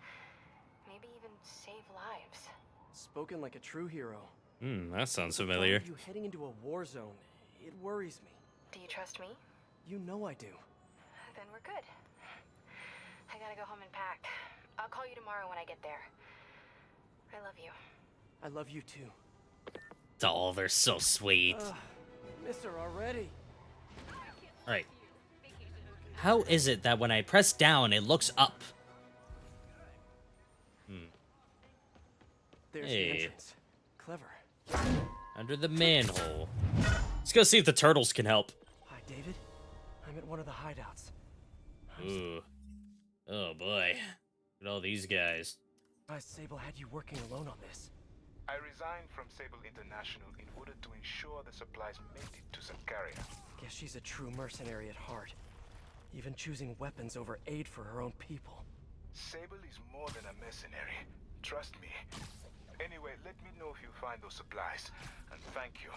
Maybe even save lives. Spoken like a true hero. That sounds The thought familiar. of you heading into a war zone, it worries me. Do you trust me? You know I do. Then we're good. I gotta go home and pack. I'll call you tomorrow when I get there. I love you. I love you too. Oh, they're so sweet. Miss her already. Alright. How is it that when I press down, it looks up? There's Hey. the entrance. Clever. Under the manhole. Let's go see if the turtles can help. Hi, David. I'm at one of the hideouts. Ooh. Oh boy. Look at all these guys. Sable had you working alone on this. I resigned from Sable International in order to ensure the supplies made it to Symkaria. Guess she's a true mercenary at heart. Even choosing weapons over aid for her own people. Sable is more than a mercenary. Trust me. Anyway, let me know if you find those supplies. And thank you.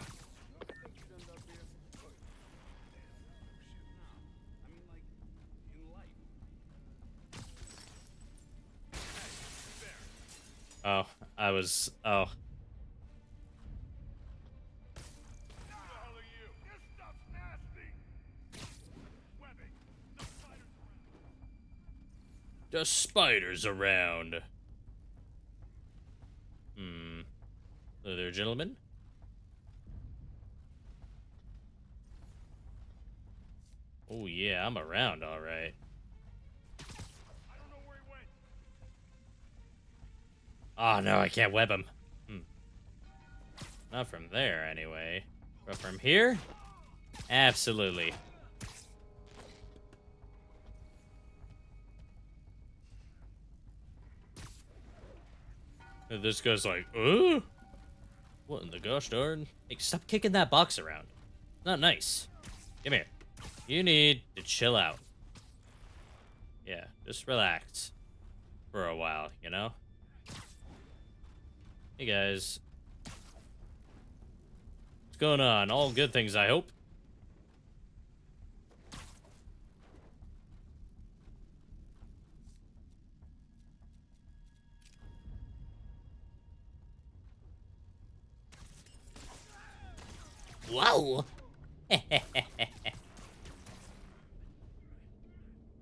Oh, I was. Oh. Just spiders around. Hmm. Hello there, gentlemen. Oh yeah, I'm around, all right. Oh no, I can't web him. Hmm. Not from there, anyway. But from here? Absolutely. And this guy's like, what in the gosh darn? Hey, stop kicking that box around. Not nice. Come here. You need to chill out. Yeah, just relax. For a while, you know? Hey guys. What's going on? All good things, I hope. Whoa!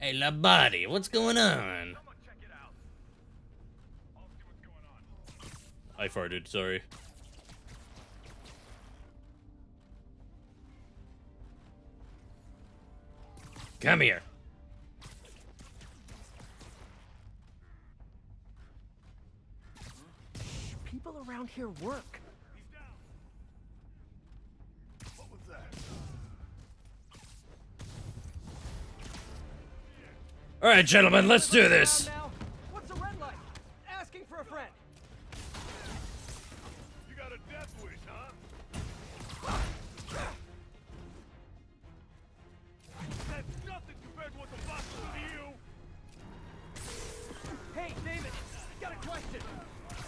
Hey, La Body, what's going on? I farted, sorry. Come here. People around here work. What was that? All right, gentlemen, let's do this. Now, what's a red light? Asking for a friend. You got a death wish, huh? That's nothing compared to what the boss will do to you. Hey, David, got a question.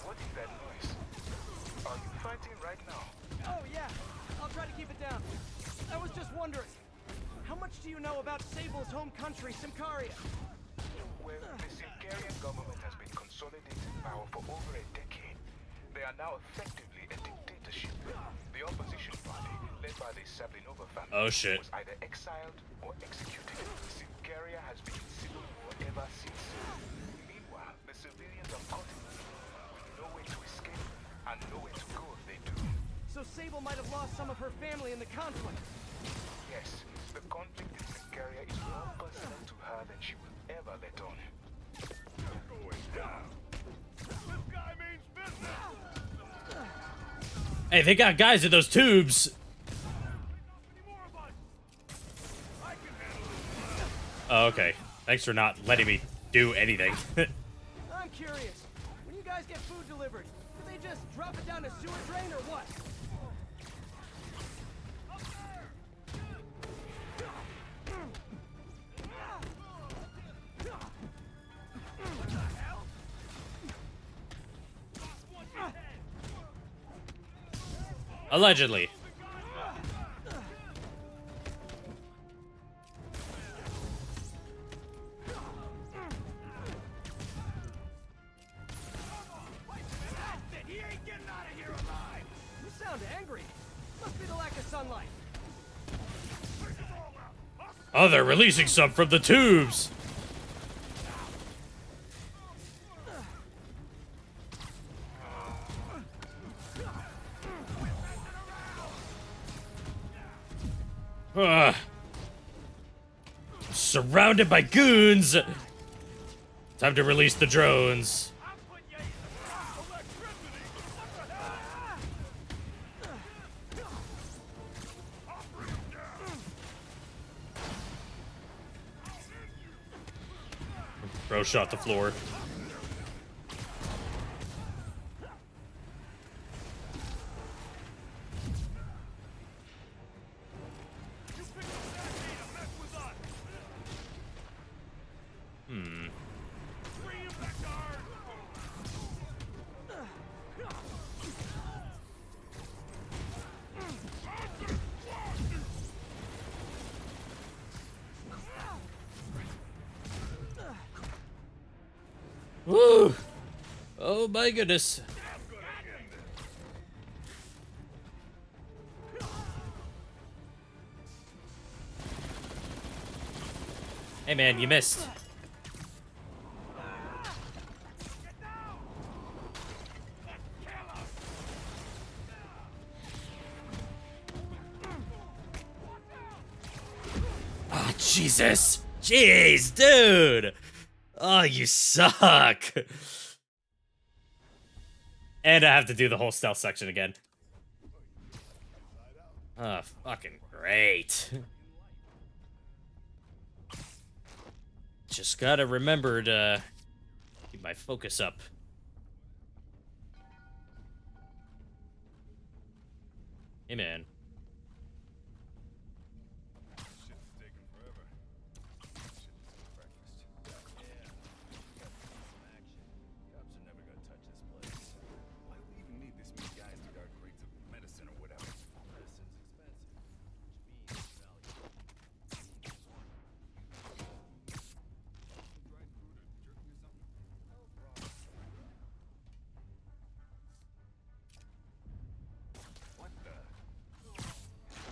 What is that noise? Are you fighting right now? Oh, yeah. I'll try to keep it down. I was just wondering, how much do you know about Sable's home country, Simcaria? Well, the Simcarian government has been consolidating power for over a decade. They are now effectively a dictatorship. The opposition party, led by the Sablinova family, Oh, shit. was either exiled or executed. Simcaria has been in civil war ever since. Meanwhile, the civilians are caught in the with nowhere to escape and nowhere to go if they do. So Sable might have lost some of her family in the conflict. Yes, the conflict in Simcaria is more personal to her than she will ever let on. Going down. This guy means business. Hey, they got guys in those tubes. Oh, okay. Thanks for not letting me do anything. I'm curious. When you guys get food delivered, do they just drop it down a sewer drain or what? Allegedly. He ain't getting out of here alive! You sound angry. Must be the lack of sunlight. Oh, they're releasing some from the tubes. Ugh. Surrounded by goons. Time to release the drones. Bro shot the floor. Oh my goodness. Hey man, you missed. Oh, Jesus. Jeez, dude. Oh, you suck. And I have to do the whole stealth section again. Oh, fucking great. Just gotta remember to keep my focus up. Hey, man.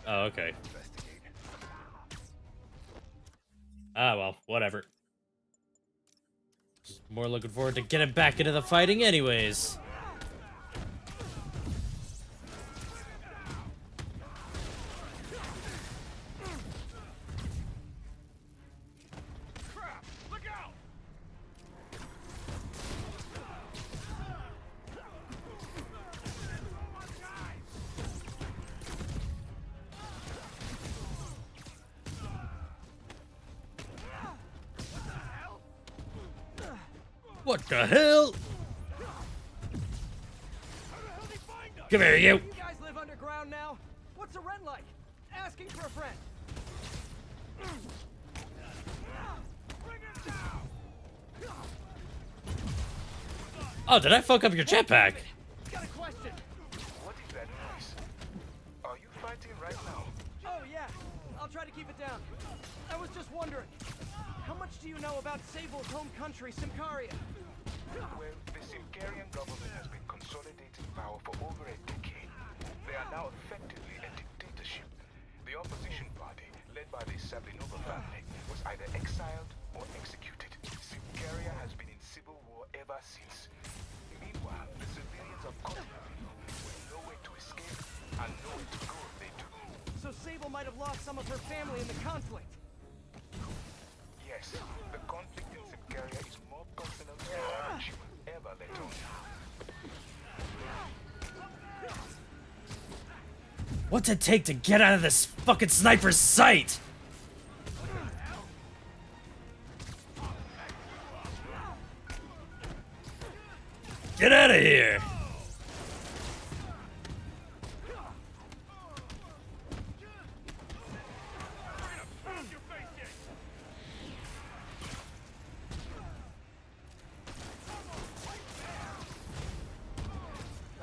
Oh, okay. Ah, well, whatever. Just more looking forward to getting back into the fighting anyways. What the hell? Come here, you. You guys live underground now? What's the rent like? Asking for a friend. Oh, did I fuck up your jetpack? Got a question. What is that noise? Are you fighting right now? Oh yeah, I'll try to keep it down. I was just wondering, how much do you know about Sable's home country, Simcaria? Well, the Simcarian government has been consolidating power for over a decade. They are now effectively a dictatorship. The opposition party, led by the Sablinova family, was either exiled or executed. Simcaria has been in civil war ever since. Meanwhile, the civilians of Continental with nowhere to escape and nowhere to go if they do. So Sable might have lost some of her family in the conflict. Yes, the conflict in Simcaria is more personal to her than she will ever let on. What's it take to get out of this fucking sniper's sight? Get out of here!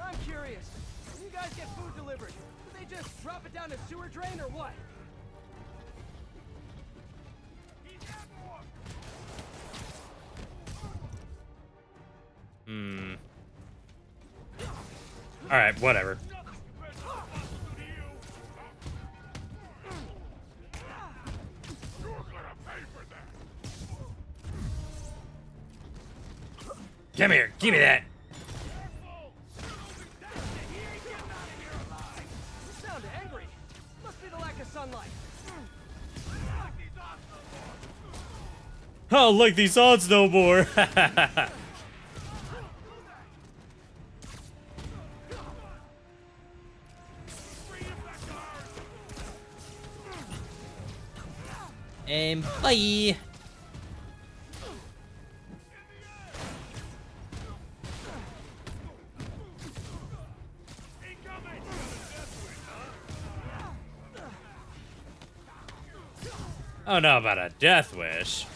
I'm curious. When you guys get food delivered, do they just drop it down a sewer drain or what? Alright, whatever. Come here, give me that. You sound angry. Must be the lack of sunlight. I don't like these odds no more. And bye. Oh no, about a death wish.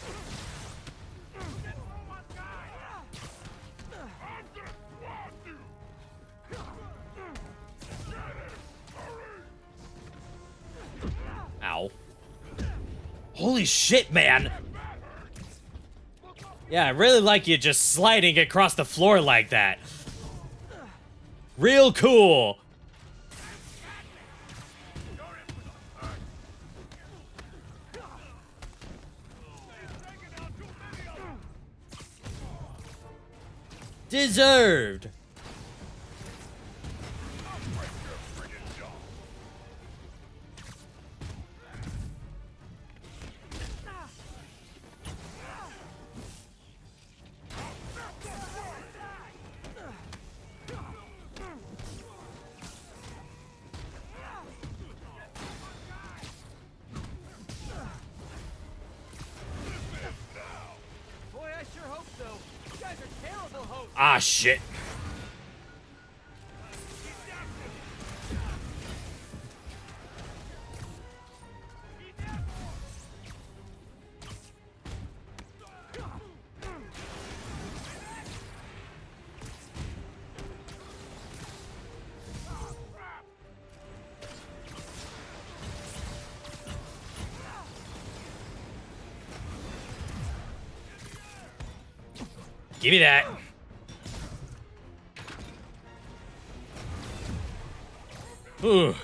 Ow. Holy shit, man! Yeah, I really like you just sliding across the floor like that. Real cool. Deserved. Boy, I sure hope so. You guys are terrible hosts. Ah, shit. Give me that. Ooh.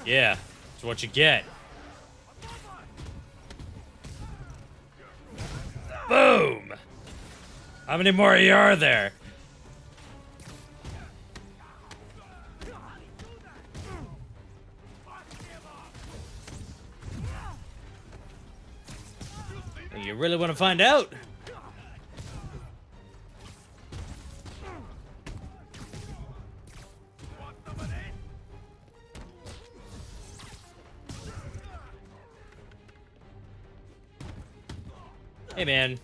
Yeah, that's what you get. Boom! How many more of you are there? You really want to find out? Hey, man.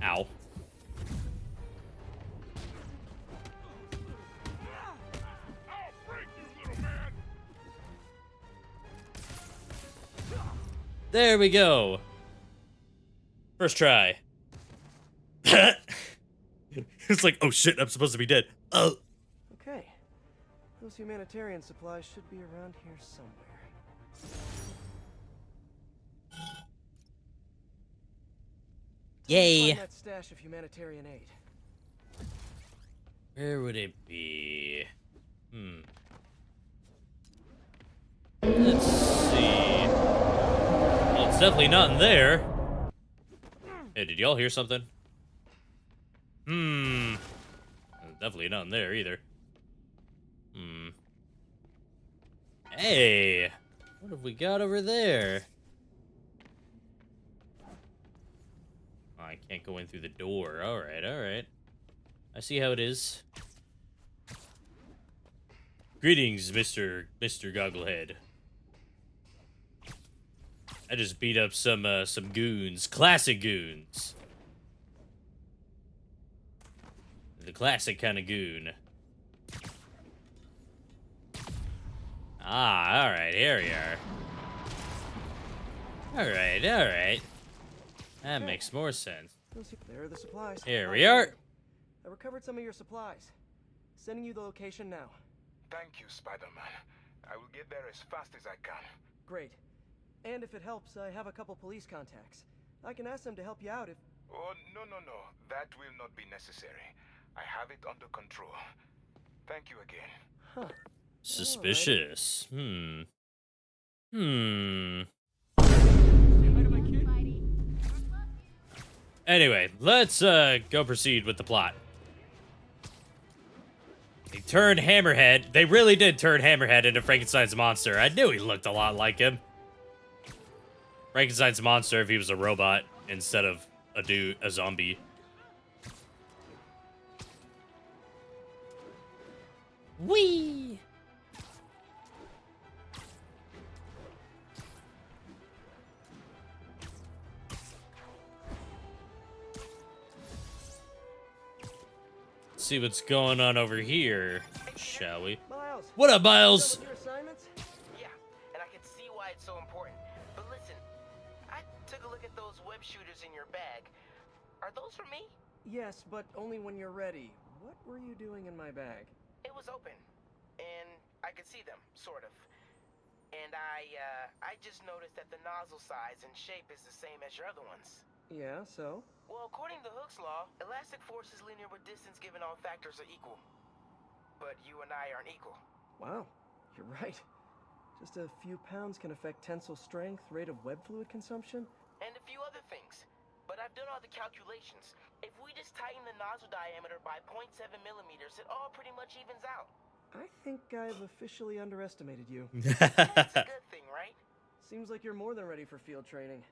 Ow. There we go. First try. It's like, oh shit, I'm supposed to be dead. Oh. Okay. Those humanitarian supplies should be around here somewhere. Yay. Find that stash of humanitarian aid. Where would it be? Let's see. Well, it's definitely not in there. Hey, did y'all hear something? Definitely not in there either. Hey, what have we got over there? Oh, I can't go in through the door. All right, all right. I see how it is. Greetings, Mr. Gogglehead. I just beat up some goons, classic goons. The classic kind of goon. Ah, all right, here we are. All right, all right. That makes more sense. There are the supplies. Here we are. I recovered some of your supplies. Sending you the location now. Thank you, Spider-Man. I will get there as fast as I can. Great. And if it helps, I have a couple police contacts. I can ask them to help you out if... Oh, no. That will not be necessary. I have it under control. Thank you again. Huh. Suspicious. Anyway, let's go proceed with the plot. They turned Hammerhead. They really did turn Hammerhead into Frankenstein's monster. I knew he looked a lot like him. Frankenstein's monster if he was a robot instead of a zombie. Whee! See what's going on over here, shall we? Miles! What up, Miles? Done with your assignments? Yeah, and I can see why it's so important. But listen, those web shooters in your bag. Are those for me? Yes, but only when you're ready. What were you doing in my bag? It was open, and I could see them, sort of. And I just noticed that the nozzle size and shape is the same as your other ones. Yeah, so? Well, according to Hooke's law, elastic force is linear with distance given all factors are equal. But you and I aren't equal. Wow, you're right. Just a few pounds can affect tensile strength, rate of web fluid consumption. And a few other things. But I've done all the calculations. If we just tighten the nozzle diameter by 0.7 millimeters, it all pretty much evens out. I think I've officially underestimated you. That's a good thing, right? Seems like you're more than ready for field training.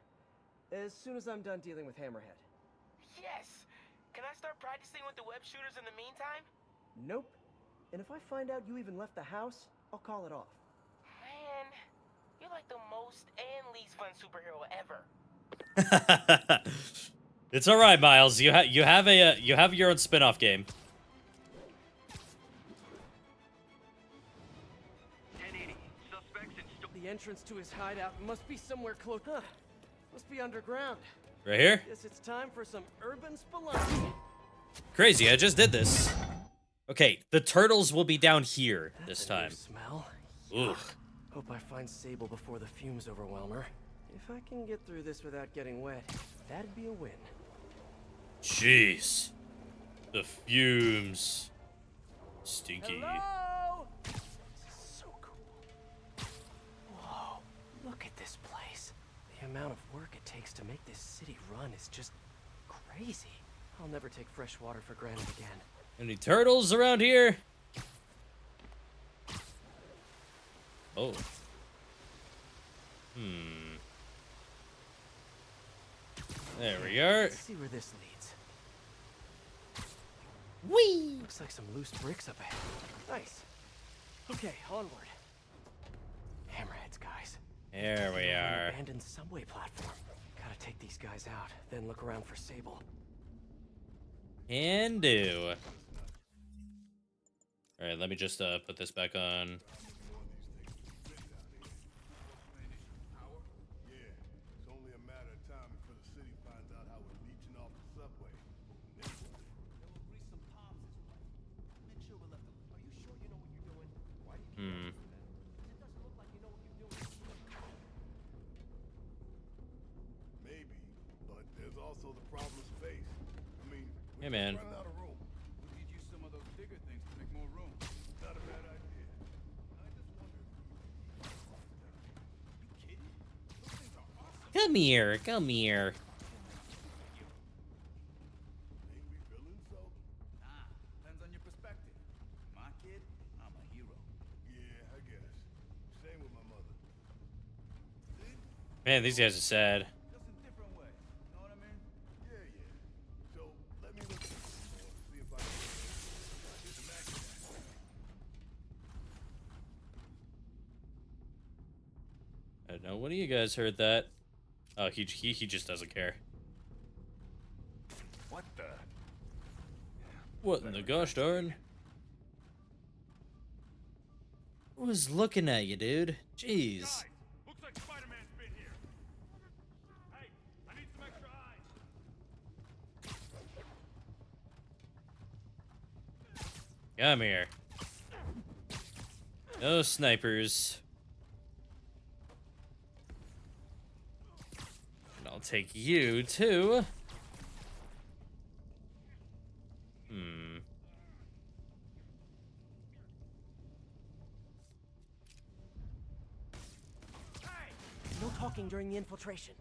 As soon as I'm done dealing with Hammerhead. Yes! Can I start practicing with the web shooters in the meantime? Nope. And if I find out you even left the house, I'll call it off. Man, you're like the most and least fun superhero ever. It's all right, Miles. You have your own spin-off game. 1080. Suspects in The entrance to his hideout must be somewhere close. Huh. Must be underground. Right here? Guess it's time for some urban spelunking. Crazy, I just did this. Okay, the turtles will be down here this That's a new time. smell. Ugh. Hope I find Sable before the fumes overwhelm her. If I can get through this without getting wet, that'd be a win. Jeez. The fumes. Stinky. Hello? This is so cool. Whoa, look at this place. The amount of work it takes to make this city run is just crazy. I'll never take fresh water for granted again. Any turtles around here? Oh. There we are. Let's see where this leads. Whee! Looks like some loose bricks up ahead. Nice. Okay, onward. Hammerheads, guys. There we An are. abandoned subway platform. Gotta take these guys out, then look around for Sable. Can do. Alright, let me just put this back on. Hey, man. Come here, come here. Depends on your perspective. My kid, I'm a hero. Yeah, I guess. Same with my mother. Man, these guys are sad. Just in different ways. Know what I mean? Yeah, yeah. So let me look at this more, see if I can imagine that. I don't know. One of you guys heard that? Oh, he just doesn't care. What the? What in the gosh darn? Who's looking at you, dude? Jeez. Guys, looks like Spider-Man's been here. Hey, I need some extra eyes. Come here. No snipers. And I'll take you too. No talking during the infiltration.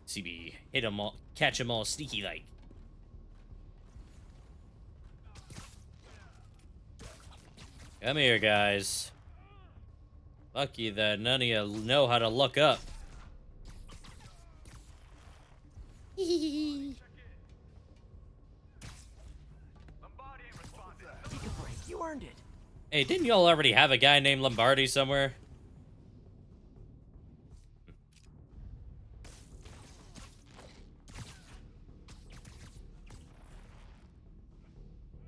CB, hit 'em all, catch 'em all sneaky like. Come here, guys. Lucky that none of you know how to look up. Take a break. You earned it. Hey, didn't y'all already have a guy named Lombardi somewhere?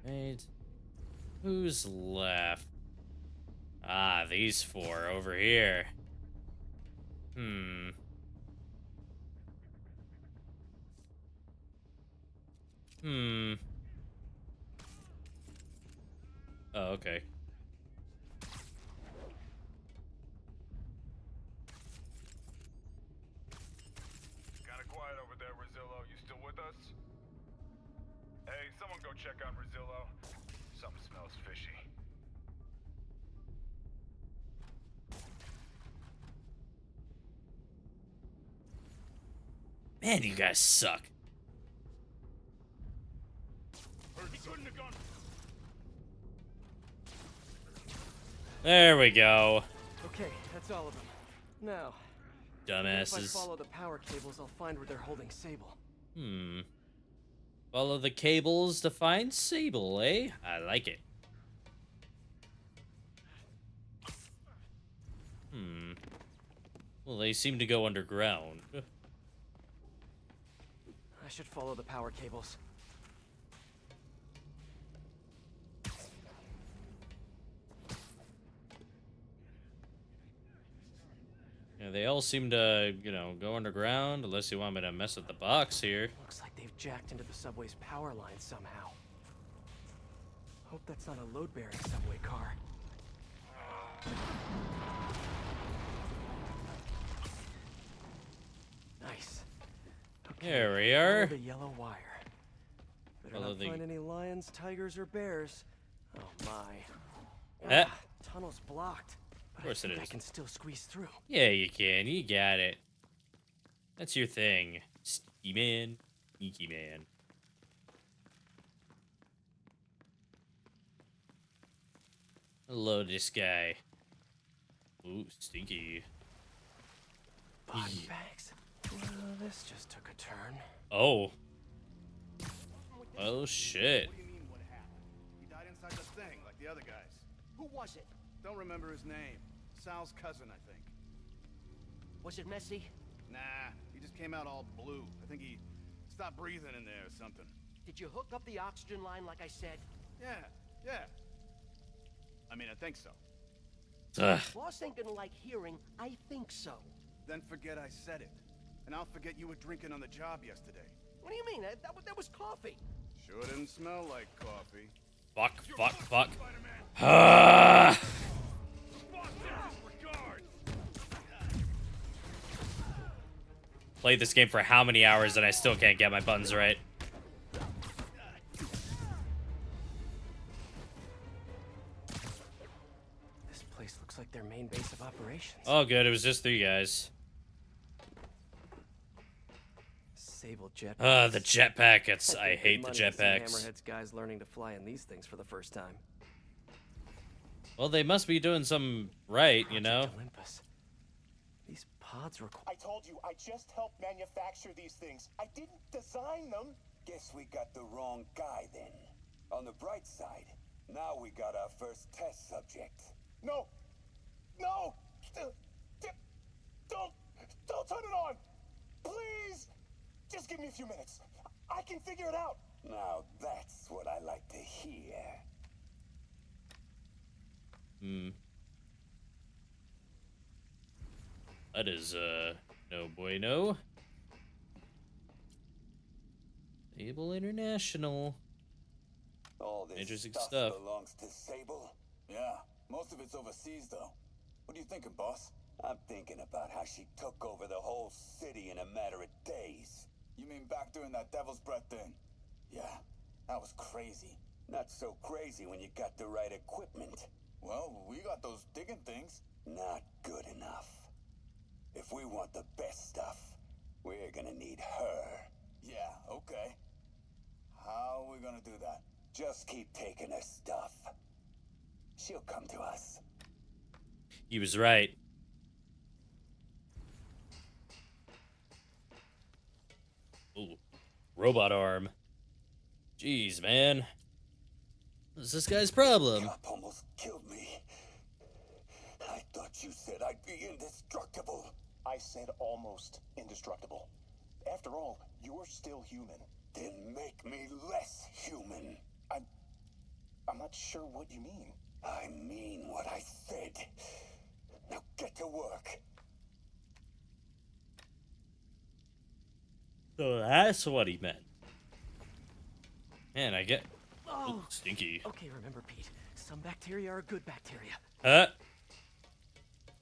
Right. Who's left? Ah, these four over here. Hmm. Hmm. Oh, okay. Kinda quiet over there, Rizillo. You still with us? Hey, someone go check on Rizillo. Something smells fishy. Man, you guys suck. He couldn't have gone. There we go. Okay, that's all of them. Now, if I Dumbasses. follow the power cables, I'll find where they're holding Sable. Hmm. Follow the cables to find Sable, eh? I like it. Hmm. Well, they seem to go underground. I should follow the power cables. Yeah, they all seem to, you know, go underground, unless you want me to mess with the box here. Looks like they've jacked into the subway's power line somehow. Hope that's not a load-bearing subway car. Nice. Okay, There we are. follow the yellow wire. Better Follow not the- find any lions, tigers, or bears. Oh my. Eh. Tunnel's blocked. But Of course I it think I is. can still squeeze through. Yeah, you can. You got it. That's your thing. Sneaky man. Sneaky man. Hello, this guy. Ooh, stinky. Body bags. Well, this just took a turn. Oh. Oh, shit. What do you mean, what happened? He died inside the thing, like the other guys. Who was it? Don't remember his name. Sal's cousin, I think. Was it messy? Nah, he just came out all blue. I think he stopped breathing in there or something. Did you hook up the oxygen line like I said? Yeah. I mean, I think so. Ugh. Boss ain't gonna like hearing, I think so. Then forget I said it. And I'll forget you were drinking on the job yesterday. What do you mean? That was coffee. Sure didn't smell like coffee. Fuck. Ah! Played this game for how many hours and I still can't get my buttons right. This place looks like their main base of operations. Oh, good. It was just 3 guys. Sable jet. The jetpackets. I hate the jetpacks. Hammerhead's guys learning to fly in these things for the first time. Well, they must be doing something right, you know? Project Olympus. These pods require. I told you, I just helped manufacture these things. I didn't design them. Guess we got the wrong guy then. On the bright side, now we got our first test subject. No! Don't turn it on! Please! Just give me a few minutes. I can figure it out. Now that's what I like to hear. That is, no bueno. Sable International. All this Interesting stuff stuff. belongs to Sable? Yeah, most of it's overseas though. What are you thinking, boss? I'm thinking about how she took over the whole city in a matter of days. You mean back during that Devil's Breath thing? Yeah, that was crazy. Not so crazy when you got the right equipment. Well, we got those digging things. Not good enough. If we want the best stuff, we're gonna need her. Yeah, okay. How are we gonna do that? Just keep taking her stuff. She'll come to us. He was right. Ooh. Robot arm. Jeez, man. What's this guy's problem? Cop almost killed me. I thought you said I'd be indestructible. I said almost indestructible. After all, you're still human. Then make me less human. I'm not sure what you mean. I mean what I said. Now get to work. So that's what he meant. Man, I get Oh, stinky. okay, remember, Pete. Some bacteria are good bacteria.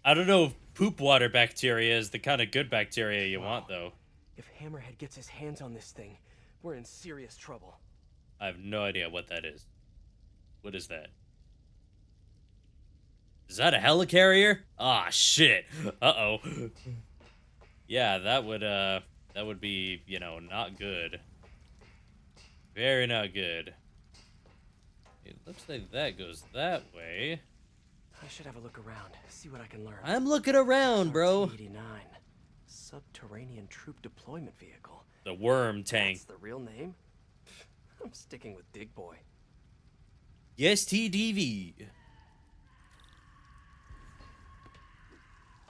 I don't know if poop water bacteria is the kind of good bacteria you want, though. If Hammerhead gets his hands on this thing, we're in serious trouble. I have no idea what that is. What is that? Is that a helicarrier? Ah, shit. Uh-oh. Yeah, that would be, you know, not good. Very not good. It looks like that goes that way. I should have a look around, see what I can learn. I'm looking around, bro. RT-89. Subterranean Troop Deployment Vehicle. The worm tank. That's the real name? I'm sticking with Dig Boy. Yes, TDV.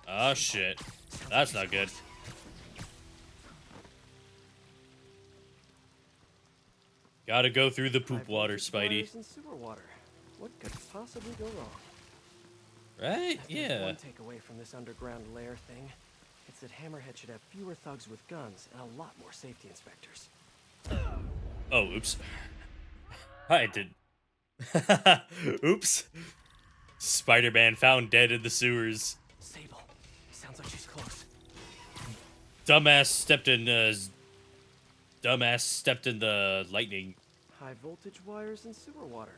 Oh, shit. That's not good. Gotta go through the poop water, Spidey. And sewer water. What could possibly go wrong? Right? Yeah. One takeaway from this underground lair thing. It's that Hammerhead should have fewer thugs with guns and a lot more safety inspectors. Oh, oops. I did. Oops. Spider-Man found dead in the sewers. Sable. Sounds like she's close. Dumbass stepped in the lightning. High voltage wires and sewer water.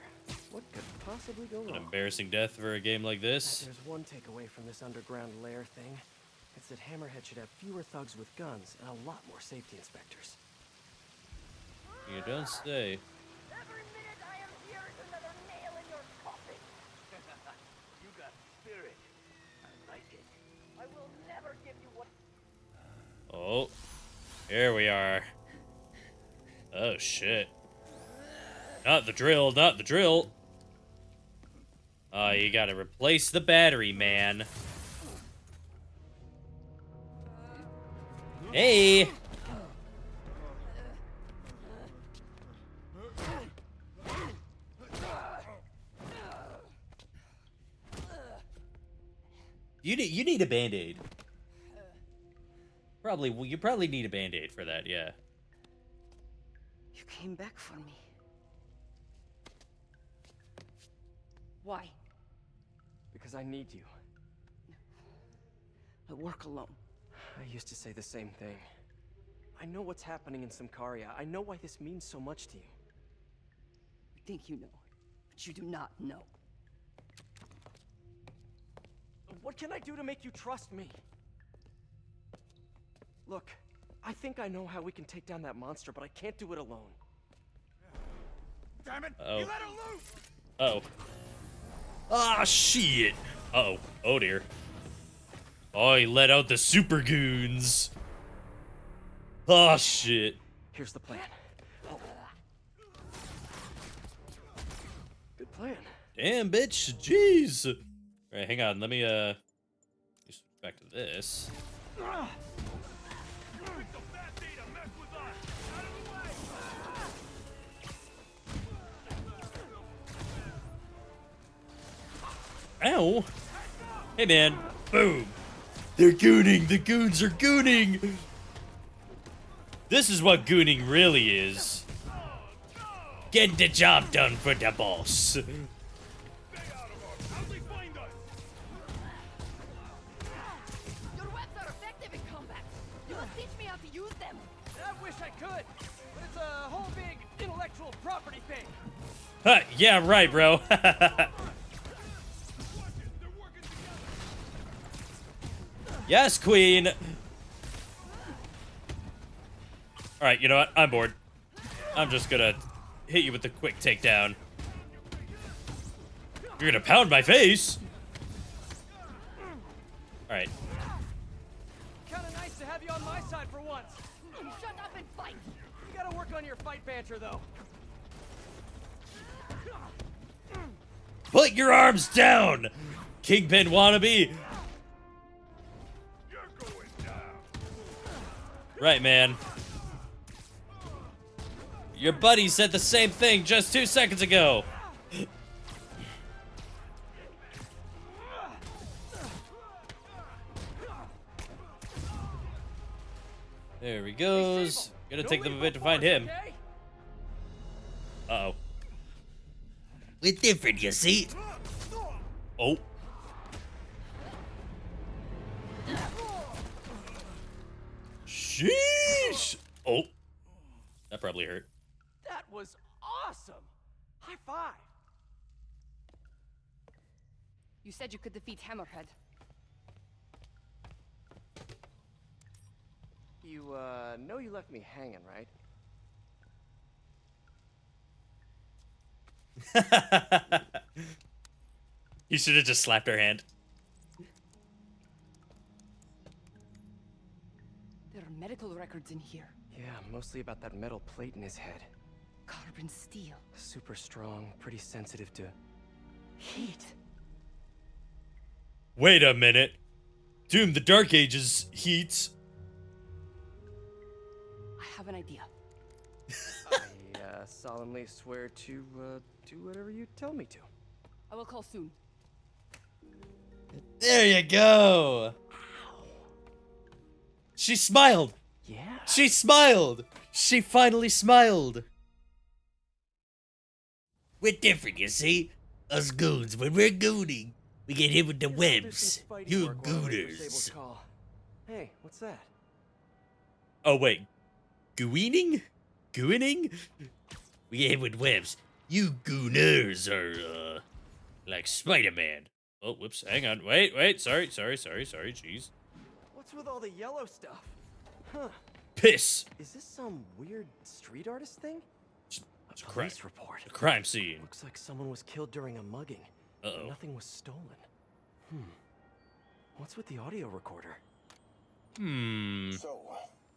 What could possibly go An wrong? embarrassing death for a game like this. There's one takeaway from this underground lair thing. It's that Hammerhead should have fewer thugs with guns and a lot more safety inspectors. You don't say. Every minute I am here is another nail in your coffin. You got spirit. I like it. I will never give you what. Oh, here we are. Oh, shit. Not the drill, not the drill. You gotta replace the battery, man. Hey! You need a Band-Aid. You probably need a Band-Aid for that, yeah. You came back for me. Why? Because I need you. I work alone. I used to say the same thing. I know what's happening in Symkaria. I know why this means so much to you. You think you know, but you do not know. What can I do to make you trust me? Look, I think I know how we can take down that monster, but I can't do it alone. Damn it! Uh-oh. You let her loose! Uh-oh. Ah, shit! Uh-oh. Oh, dear. Oh, he let out the super goons. Oh, shit. Here's the plan. Oh. Good plan. Damn, bitch. Jeez. All right, hang on. Let me, switch back to this. Ow! Hey, man. Boom. They're gooning. The goons are gooning. This is what gooning really is. Get the job done for the boss. Your webs are effective in combat. You must teach me how to use them. I wish I could, but it's a whole big intellectual property thing. Huh, yeah, right, bro. Yes, queen. All right, you know what? I'm bored. I'm just gonna hit you with a quick takedown. You're gonna pound my face. All right. Kinda nice to have you on my side for once. Shut up and fight. You gotta work on your fight banter, though. Put your arms down, Kingpin wannabe. You're going down. Right, man. Your buddy said the same thing just 2 seconds ago. There he goes. Gonna No take them a lethal bit to find force, him. okay? Uh-oh. We're different, you see? Oh. Sheesh! Oh. That probably hurt. That was awesome! High five! You said you could defeat Hammerhead. You, know you left me hanging, right? You should have just slapped her hand. There are medical records in here. Yeah, mostly about that metal plate in his head. Carbon steel. Super strong, pretty sensitive to... Heat. Wait a minute. Doom, the Dark Ages heats. I have an idea. I, solemnly swear to, do whatever you tell me to. I will call soon. There you go. She smiled. Yeah. She smiled. She finally smiled. We're different, you see? Us goons, when we're gooning, we get hit with the Guess I'll do some webs. Spidey You work while I wait for gooners. Sable's call. Hey, what's that? Oh, wait. Gooining? Gooining? We get hit with webs. You gooners are, like Spider-Man. Oh, whoops. Hang on. Wait. Sorry. Jeez. What's with all the yellow stuff? Huh. Piss. Is this some weird street artist thing? It's a Police report. A crime scene. Looks like someone was killed during a mugging. Uh-oh. Nothing was stolen. What's with the audio recorder? So,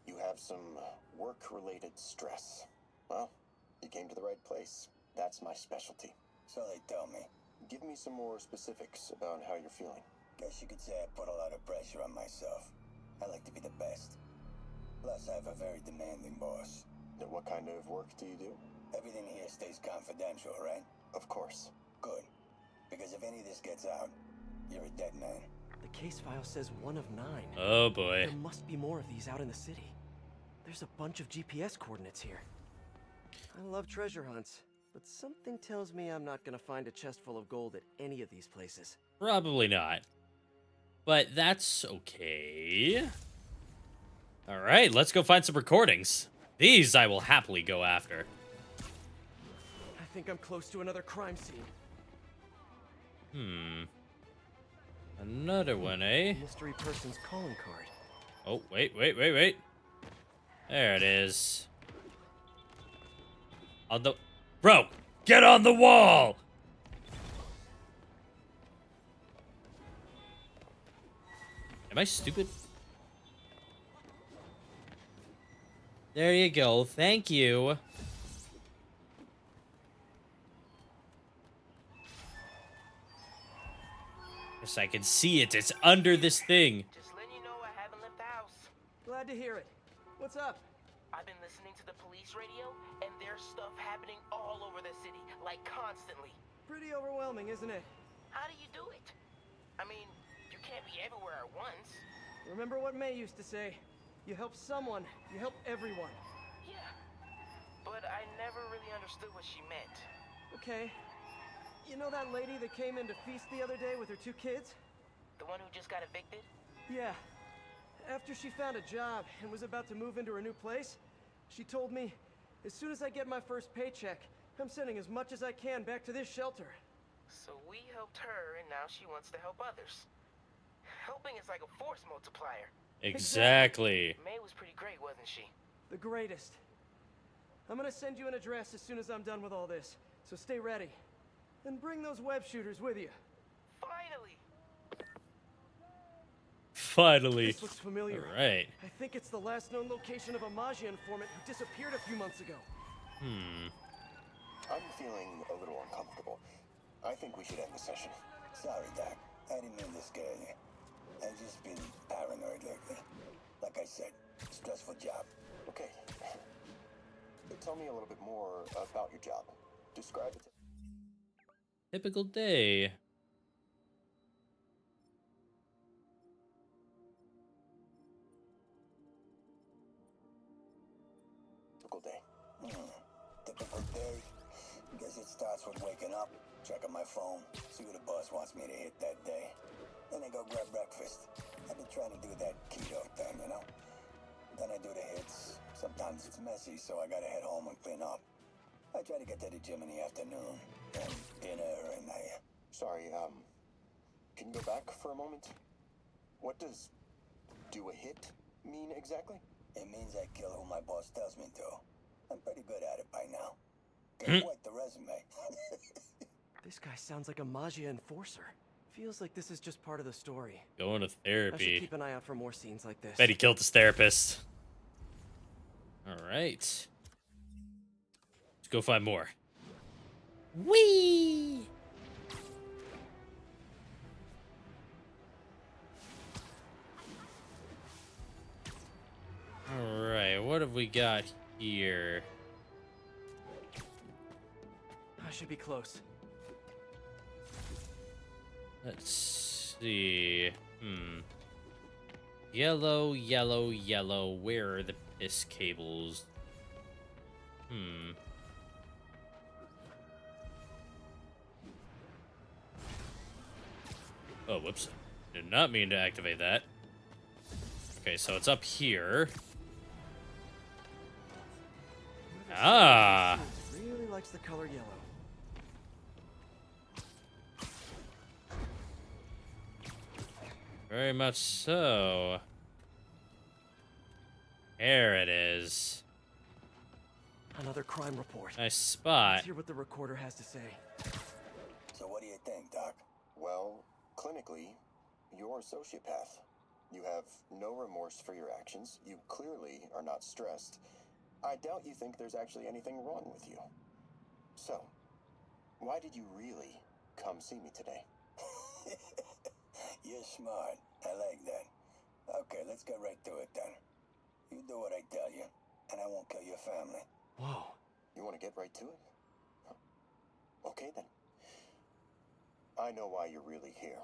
you have some work-related stress. Well, you came to the right place. That's my specialty. So they tell me. Give me some more specifics about how you're feeling. Guess you could say I put a lot of pressure on myself. I like to be the best. Plus, I have a very demanding boss. Now, what kind of work do you do? Everything here stays confidential, right? Of course. Good. Because if any of this gets out, you're a dead man. The case file says 1 of 9. Oh, boy. There must be more of these out in the city. There's a bunch of GPS coordinates here. I love treasure hunts, but something tells me I'm not gonna find a chest full of gold at any of these places. Probably not. But that's okay. All right, let's go find some recordings. These I will happily go after. I think I'm close to another crime scene. Another one, eh? Mystery person's calling card. Oh, wait. There it is. On the... Bro, get on the wall! Am I stupid? There you go. Thank you. Yes, I can see it. It's under this thing. Just letting you know I haven't left the house. Glad to hear it. What's up? I've been listening to the police radio, and there's stuff happening all over the city, like constantly. Pretty overwhelming, isn't it? How do you do it? I mean, you can't be everywhere at once. Remember what May used to say? You help someone, you help everyone. Yeah, but I never really understood what she meant. Okay. You know that lady that came in to feast the other day with her 2 kids? The one who just got evicted? Yeah. After she found a job and was about to move into her new place, she told me, as soon as I get my first paycheck, I'm sending as much as I can back to this shelter. So we helped her, and now she wants to help others. Helping is like a force multiplier. Exactly. May was pretty great, wasn't she? The greatest. I'm gonna send you an address as soon as I'm done with all this, so stay ready. And bring those web shooters with you. Finally! Finally. This looks familiar. All right. I think it's the last known location of a Maggia informant who disappeared a few months ago. I'm feeling a little uncomfortable. I think we should end the session. Sorry, Doc. I didn't mean to scare you. I've just been paranoid lately. Like I said, stressful job. Okay. Tell me a little bit more about your job. Describe it. Typical day. day? Guess it starts with waking up, checking my phone, see who the boss wants me to hit that day. Then I go grab breakfast. I've been trying to do that keto thing, you know? Then I do the hits. Sometimes it's messy, so I gotta head home and clean up. I try to get to the gym in the afternoon, and dinner, and I... Sorry, can you go back for a moment? What does do a hit mean exactly? It means I kill who my boss tells me to. I'm pretty good at it by now. Get quite the resume. This guy sounds like a Magia enforcer. Feels like this is just part of the story. Going to I should therapy. keep an eye out for more scenes like this. Bet he killed his therapist. All right. Let's go find more. Whee! All right, what have we got here? I should be close. Let's see. Yellow, yellow, yellow. Where are the piss cables? Oh, whoops. Did not mean to activate that. Okay, so it's up here. Ah! Really likes the color yellow. Very much so. There it is. Another crime report. Nice spot. Let's hear what the recorder has to say. So what do you think, Doc? Well, clinically, you're a sociopath. You have no remorse for your actions. You clearly are not stressed. I doubt you think there's actually anything wrong with you. So, why did you really come see me today? You're smart. I like that. Okay, let's get right to it then. You do what I tell you, and I won't kill your family. Whoa. You want to get right to it? Okay then. I know why you're really here.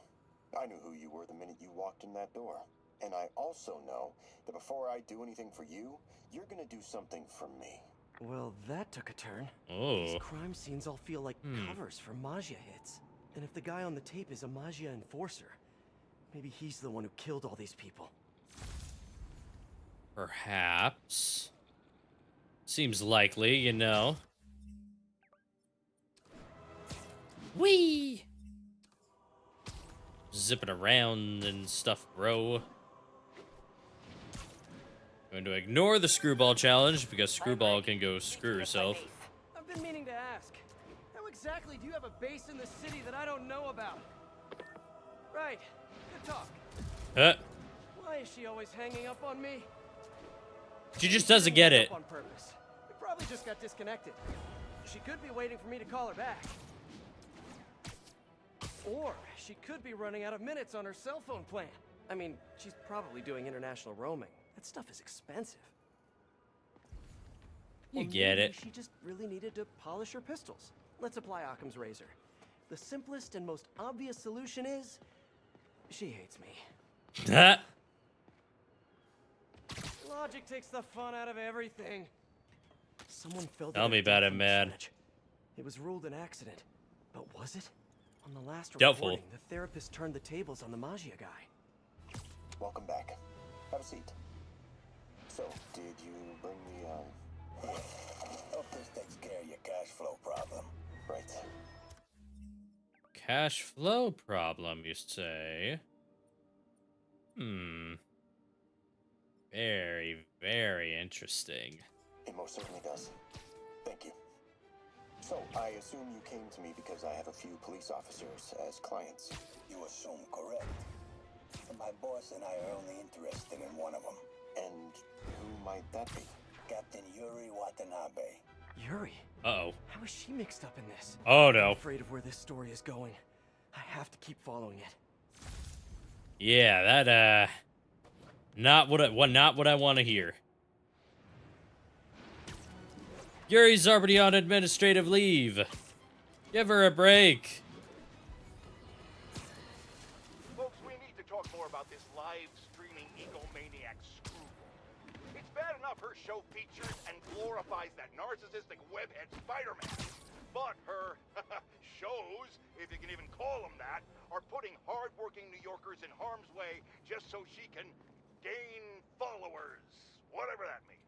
I knew who you were the minute you walked in that door. And I also know that before I do anything for you, you're gonna do something for me. Well, that took a turn. Oh. These crime scenes all feel like covers for Magia hits. And if the guy on the tape is a Magia enforcer, maybe he's the one who killed all these people. Perhaps. Seems likely, you know. Whee! Zipping around and stuff, bro. Going to ignore the screwball challenge because Screwball can go screw herself. I've been meaning to ask. How exactly do you have a base in the city that I don't know about? Right. Good talk. Why is she always hanging up on me? She just doesn't get it. On purpose. We probably just got disconnected. She could be waiting for me to call her back. Or she could be running out of minutes on her cell phone plan. I mean, she's probably doing international roaming. That stuff is expensive. You Or get maybe it. She just really needed to polish her pistols. Let's apply Occam's razor. The simplest and most obvious solution is... she hates me. Logic takes the fun out of everything. Someone filled Tell me about it, man. It was ruled an accident. But was it? On the last Doubtful. recording, the therapist turned the tables on the Magia guy. Welcome back. Have a seat. So, did you bring the, Hope this takes care of your cash flow problem. Right. Cash flow problem, you say? Very, very interesting. It most certainly does. Thank you. So, I assume you came to me because I have a few police officers as clients. You assume correct. My boss and I are only interested in one of them. And who might that be? Captain Yuri Watanabe. Yuri? Uh-oh. How is she mixed up in this? Oh, no. I'm afraid of where this story is going. I have to keep following it. Yeah, that, not what I want to hear. Yuri's already on administrative leave. Give her a break. Folks, we need to talk more about this live streaming egomaniac Screwball. It's bad enough her show features and glorifies that narcissistic webhead Spider-Man. But her shows, if you can even call them that, are putting hard-working New Yorkers in harm's way just so she can gain followers. Whatever that means.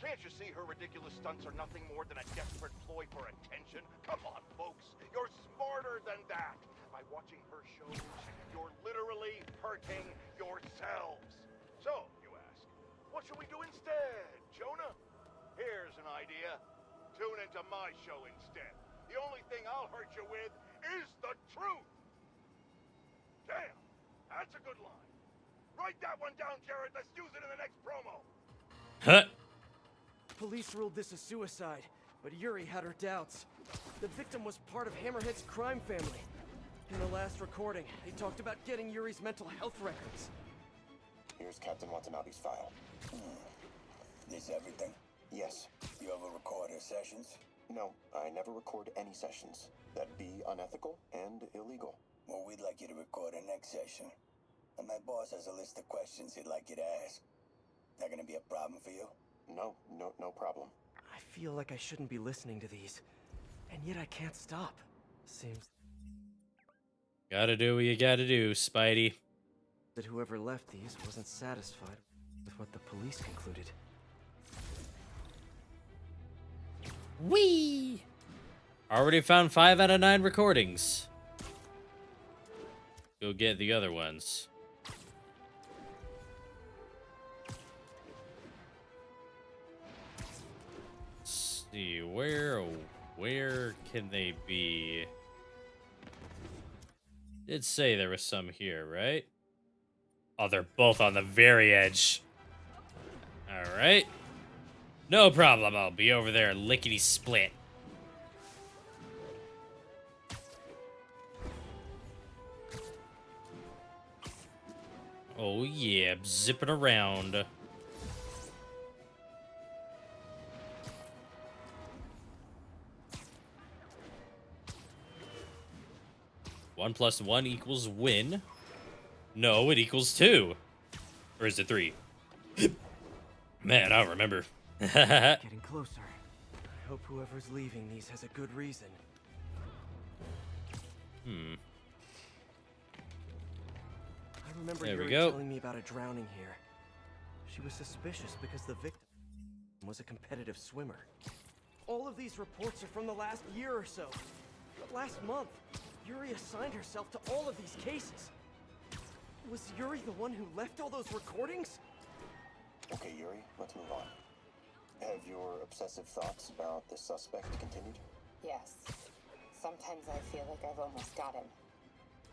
Can't you see her ridiculous stunts are nothing more than a desperate ploy for attention? Come on, folks. You're smarter than that. By watching her shows, you're literally hurting yourselves. So, you ask, what should we do instead, Jonah? Here's an idea. Tune into my show instead. The only thing I'll hurt you with is the truth. Damn, that's a good line. Write that one down, Jared. Let's use it in the next promo. Huh? Police ruled this a suicide, but Yuri had her doubts. The victim was part of Hammerhead's crime family. In the last recording, they talked about getting Yuri's mental health records. Here's Captain Watanabe's file. This everything? Yes. You ever record her sessions? No, I never record any sessions. That'd be unethical and illegal. Well, we'd like you to record our next session. And my boss has a list of questions he'd like you to ask. That gonna be a problem for you? No problem. I feel like I shouldn't be listening to these, and yet I can't stop. Seems Gotta do what you gotta do, Spidey. that whoever left these wasn't satisfied with what the police concluded. Whee! Already found 5 out of 9 recordings. Go get the other ones. Let's see, where can they be? Did say there was some here, right? Oh, they're both on the very edge. All right. No problem. I'll be over there lickety split. Oh yeah, zipping around. One plus one equals win. No, it equals 2. Or is it 3? Man, I don't remember. Getting closer. I hope whoever's leaving these has a good reason. I remember There we Yuri go. telling me about a drowning here. She was suspicious because the victim was a competitive swimmer. All of these reports are from the last year or so. But last month, Yuri assigned herself to all of these cases. Was Yuri the one who left all those recordings? Okay, Yuri, let's move on. Have your obsessive thoughts about the suspect continued? Yes. Sometimes I feel like I've almost got him.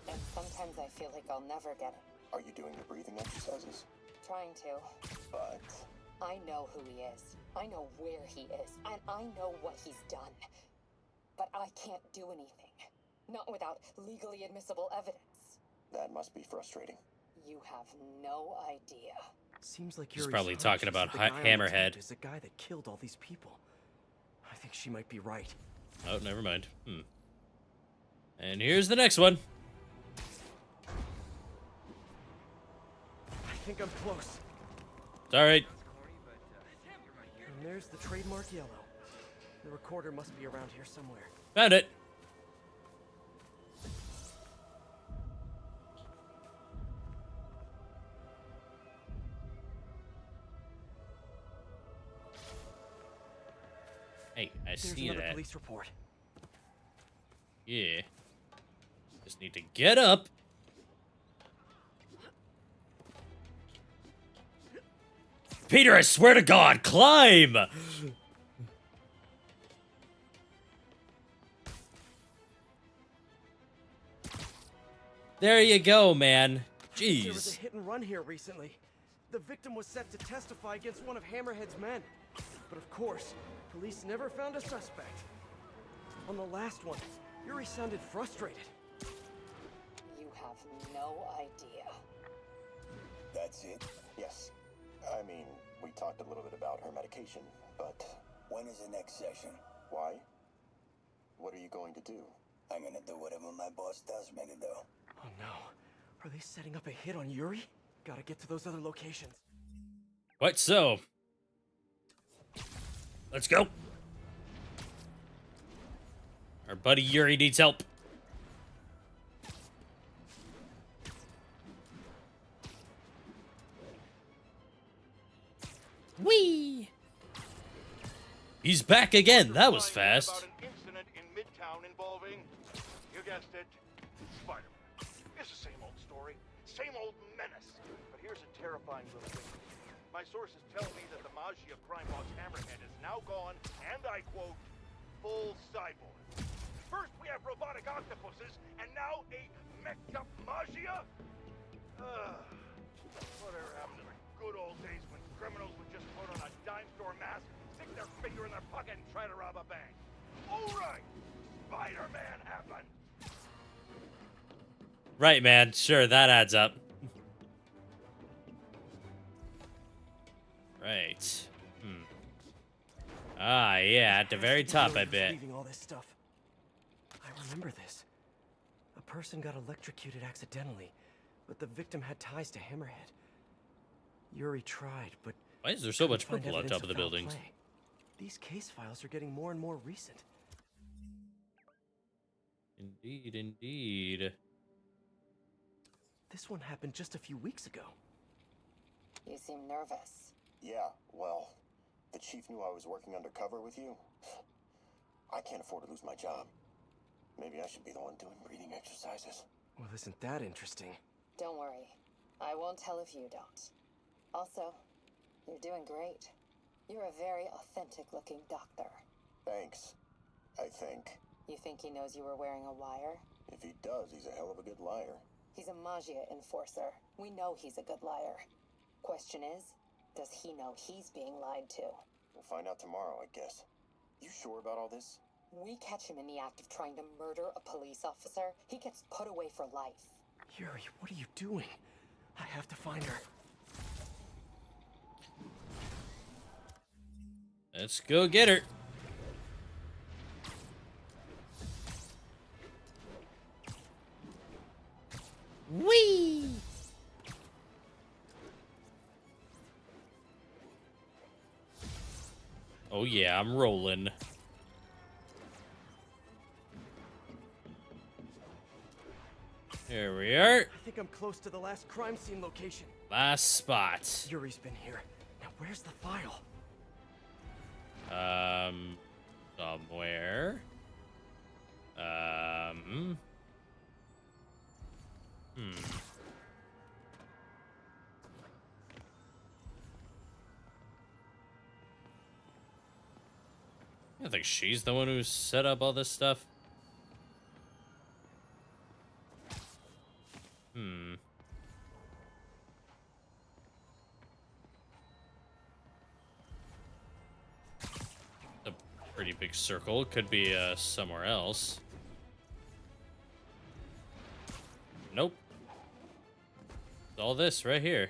And sometimes I feel like I'll never get him. Are you doing the breathing exercises? Trying to. But I know who he is. I know where he is. And I know what he's done. But I can't do anything. Not without legally admissible evidence. that must be frustrating. You have no idea. Seems like He's Yuri's probably hunch talking is about that the guy on the Hammerhead. tape is the guy that killed all these people. I think she might be right. Oh, never mind. And here's the next one. I think I'm close. It's all right. And there's the trademark yellow. The recorder must be around here somewhere. Found it. Hey, I There's see another that. police report. Yeah. Just need to get up. Peter, I swear to God, climb! There you go, man. There was Jeez. a hit and run here recently. The victim was set to testify against one of Hammerhead's men. But of course, police never found a suspect. On the last one, Yuri sounded frustrated. You have no idea. That's it? Yes. I mean, we talked a little bit about her medication, but When is the next session? why? What are you going to do? I'm gonna do whatever my boss tells me to do. Oh no. Are they setting up a hit on Yuri? Gotta get to those other locations. Quite so. Let's go. Our buddy Yuri needs help. Whee! He's back again. That was fast. About an incident in Midtown involving, you guessed it, Spider-Man. It's the same old story, same old menace. But here's a terrifying little thing. My sources tell me that the Maggia crime boss Hammerhead is now gone, and I quote, full cyborg. First we have robotic octopuses, and now a mech'd up Maggia? Whatever happened to the good old days when criminals would just put on a dime store mask, stick their finger in their pocket, and try to rob a bank? All right, Spider-Man happened. Right, man. Sure, that adds up. Right. Ah, yeah, at the very top, I bet. Leaving all this stuff. I remember this. A person got electrocuted accidentally, but the victim had ties to Hammerhead. Yuri tried, but Why is there so much couldn't find purple on top evidence of the foul buildings? play. These case files are getting more and more recent. Indeed, indeed. This one happened just a few weeks ago. You seem nervous. Yeah, well, the chief knew I was working undercover with you. I can't afford to lose my job. Maybe I should be the one doing breathing exercises. Well, isn't that interesting? Don't worry. I won't tell if you don't. Also, you're doing great. You're a very authentic-looking doctor. Thanks, I think. You think he knows you were wearing a wire? If he does, he's a hell of a good liar. He's a Maggia enforcer. We know he's a good liar. Question is, does he know he's being lied to? We'll find out tomorrow, I guess. You sure about all this? We catch him in the act of trying to murder a police officer, he gets put away for life. Yuri, what are you doing? I have to find her. Let's go get her. Whee! Oh yeah, I'm rolling. Here we are. I think I'm close to the last crime scene location. Last spot. Yuri's been here. Now where's the file? Somewhere. I think she's the one who set up all this stuff. A pretty big circle. Could be somewhere else. Nope. It's all this right here.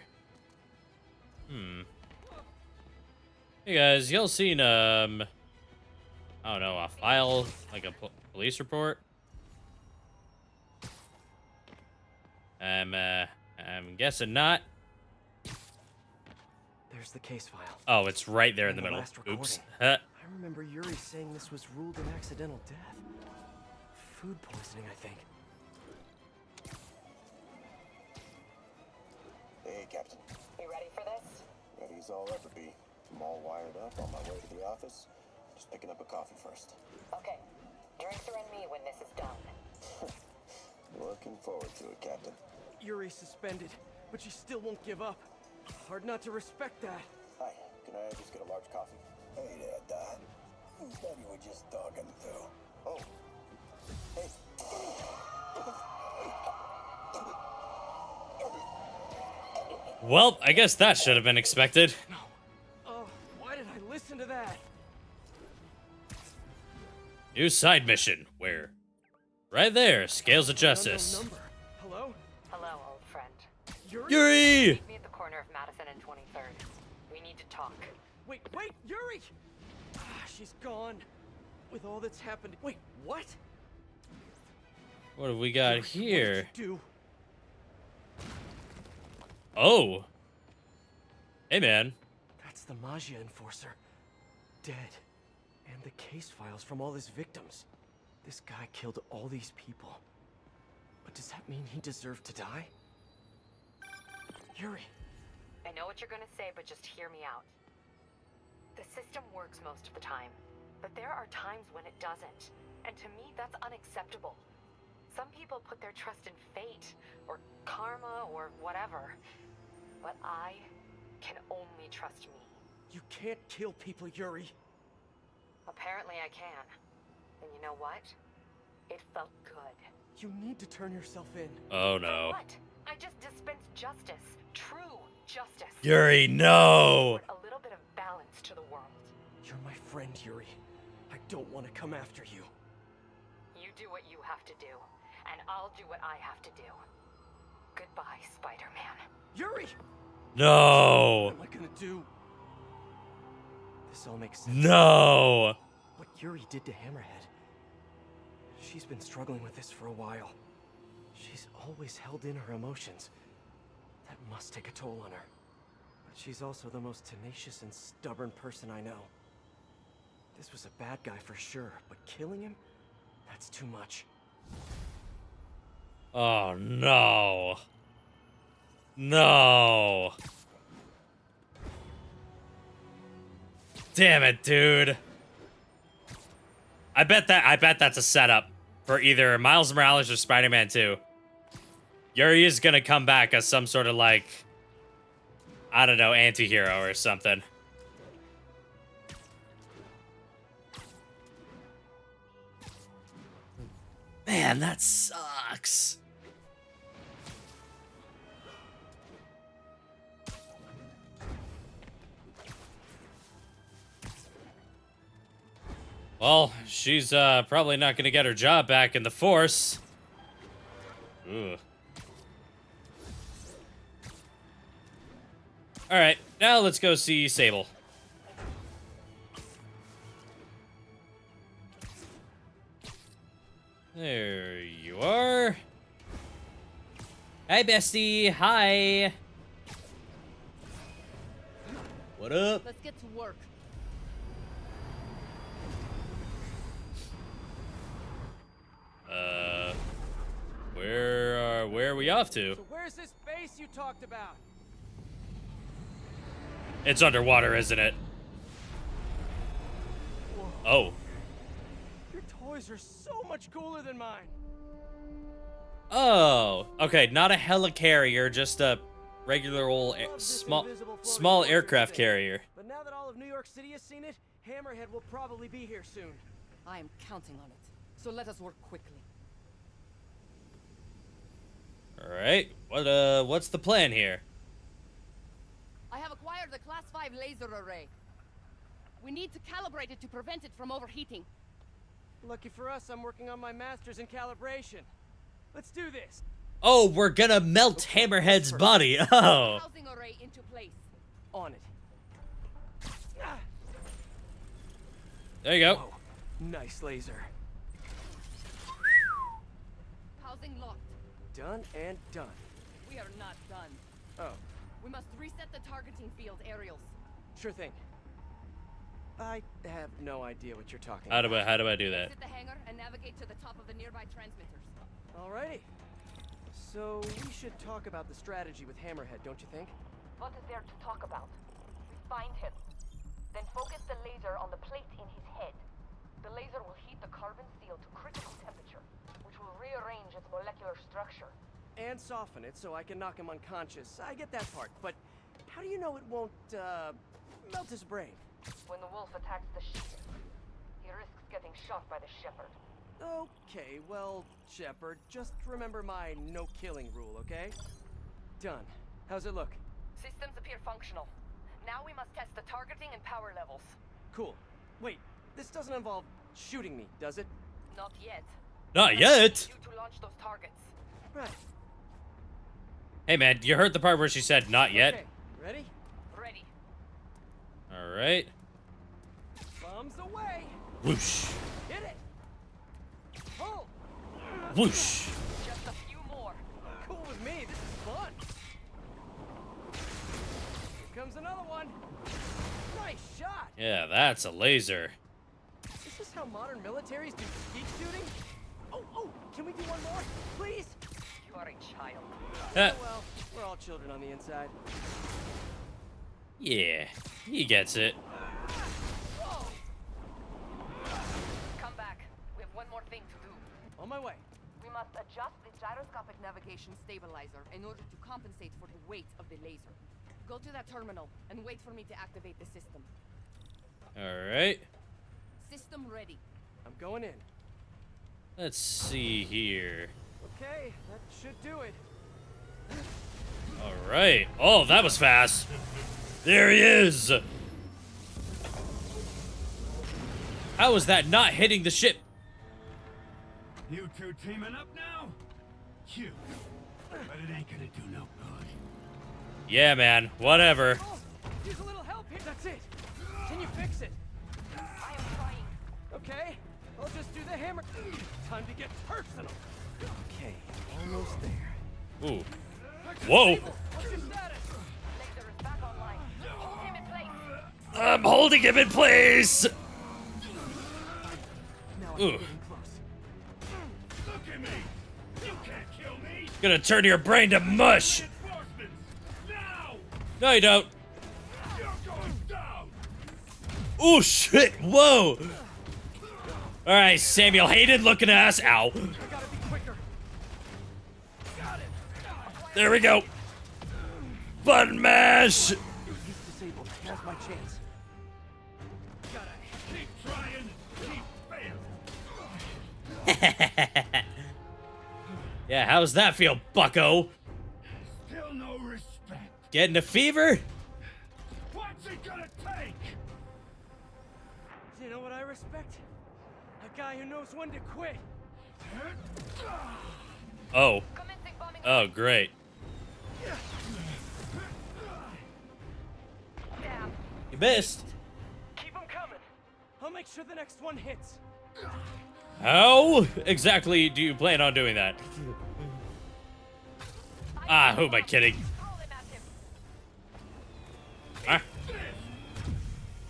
Hey guys, y'all seen I don't know, a file, like a police report? I'm guessing not. There's the case file. Oh, it's right there in And the middle. last Oops. recording. I remember Yuri saying this was ruled an accidental death. Food poisoning, I think. Hey, Captain. You ready for this? Ready as I'll ever be. I'm all wired up on my way to the office. Just picking up a coffee first. Okay. Drinks are on me when this is done. Looking forward to it, Captain. Yuri's suspended, but she still won't give up. Hard not to respect that. Hi, can I just get a large coffee? Hey there, Don. Who's that you were just talking to? Oh. Hey. Well, I guess that should have been expected. No. Oh, why did I listen to that? New side mission. Where? Right there. Scales of Justice. Unknown number. Hello? Hello, old friend. Yuri! Meet me at the corner of Madison and 23rd. We need to talk. Wait, Yuri! Ah, she's gone. With all that's happened. Wait, what? What have we got Yuri, here? What did you do? Oh. Hey, man. That's the Maggia enforcer. Dead. And the case files from all his victims. This guy killed all these people. But does that mean he deserved to die? Yuri. I know what you're gonna say, but just hear me out. The system works most of the time, but there are times when it doesn't. And to me, that's unacceptable. Some people put their trust in fate, or karma, or whatever. But I can only trust me. You can't kill people, Yuri. Apparently I can. And you know what? It felt good. You need to turn yourself in. Oh no. What? I just dispensed justice. True justice. Yuri, no! A little bit of balance to the world. You're my friend, Yuri. I don't want to come after you. You do what you have to do, and I'll do what I have to do. Goodbye, Spider-Man. Yuri! No! What am I gonna do? This all makes sense. No! What Yuri did to Hammerhead. She's been struggling with this for a while. She's always held in her emotions. That must take a toll on her. But she's also the most tenacious and stubborn person I know. This was a bad guy for sure, but killing him? That's too much. Oh no. No. Damn it, dude. I bet that's a setup for either Miles Morales or Spider-Man 2. Yuri is gonna come back as some sort of, like, I don't know, anti-hero or something. Man, that sucks. Well, she's probably not going to get her job back in the Force. Ugh. All right, now let's go see Sable. There you are. Hi, bestie. Hi. What up? Let's get to work. Where are we off to? So where's this base you talked about? It's underwater, isn't it? Whoa. Oh. Your toys are so much cooler than mine. Oh. Okay, not a helicarrier, just a regular old small aircraft carrier. But now that all of New York City has seen it, Hammerhead will probably be here soon. I am counting on it. So let us work quickly. All right. What's the plan here? I have acquired the Class 5 laser array. We need to calibrate it to prevent it from overheating. Lucky for us, I'm working on my master's in calibration. Let's do this. Oh, we're gonna melt Hammerhead's body. Oh. Housing array into place. On it. There you go. Whoa. Nice laser. Housing locked. Done and done. We are not done. Oh, We must reset the targeting field aerials. sure thing. I have no idea what you're talking How about. do I do that? Exit the hangar and navigate to the top of the nearby transmitters. Alrighty. So we should talk about the strategy with Hammerhead, don't you think? What is there to talk about? We find him. Then focus the laser on the plate in his head. The laser will heat the carbon steel to critical temperature, which will rearrange its molecular structure. And soften it so I can knock him unconscious. I get that part, but how do you know it won't, melt his brain? When the wolf attacks the sheep, he risks getting shot by the shepherd. Okay, well, Shepard, just remember my no-killing rule, okay? Done. How's it look? Systems appear functional. Now we must test the targeting and power levels. Cool. Wait, this doesn't involve shooting me, does it? Not yet. Not yet. You to launch those targets. Right. Hey man, you heard the part where she said not yet? Okay, ready? Ready. All right. Bombs away. Whoosh. Hit it. Pull. Whoosh. Just a few more. Cool with me. This is fun. Here comes another one. Nice shot. Yeah, that's a laser. modern militaries do skeet shooting? Oh, can we do one more? Please? You are a child. Oh, well, we're all children on the inside. Yeah, he gets it. Come back. We have one more thing to do. On my way. We must adjust the gyroscopic navigation stabilizer in order to compensate for the weight of the laser. Go to that terminal and wait for me to activate the system. All right. System ready. I'm going in. Let's see here. Okay, that should do it. All right. Oh, that was fast. There he is. How is that not hitting the ship? You two teaming up now? Cute. But it ain't gonna do no good. Yeah, man. Whatever. Oh, use a little help here. That's it. Can you fix it? I am trying. Okay, I'll just do the hammer. Time to get personal. Okay, almost there. Ooh. Whoa. What's your status? Laser is back online. Hold him in place. I'm holding him in place. Now I'm Ooh. getting close. Look at me! You can't kill me! Gonna turn your brain to mush. Reinforcements! Now! No, you don't. You're going down! Oh shit! Whoa! All right, Samuel Hayden looking ass. Ow! I gotta be quicker. Got it. There we go. Button mash. He's disabled. Now's my chance. Gotta keep trying, keep failing. Yeah, how's that feel, bucko? Still no respect. Getting a fever? What's it gonna take? You know what I respect? A guy who knows when to quit. Oh. Commencing bombing. Oh, great. Damn. You missed. Keep 'em coming. I'll make sure the next one hits. How exactly do you plan on doing that? Ah, who am I kidding? Throw them at him. Ah.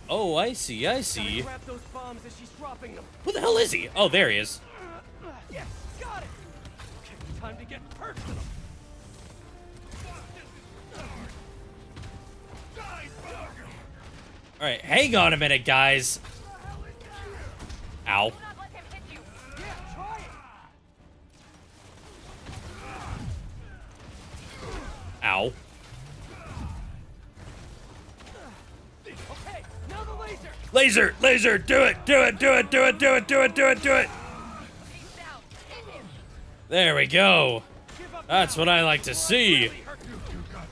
Oh, I see, I Gotta see. grab those bombs as she's dropping them. Who the hell is he? Oh, there he is. Yes, got it. Okay, time to get personal. All right, hang on a minute, guys. Ow. Do not let him hit you. Yeah, try it. Ow. Okay, now the laser. Laser, laser, do it, do it, do it, do it, do it, do it, do it, do it. He's down. Hit him. There we go. That's what I like to see.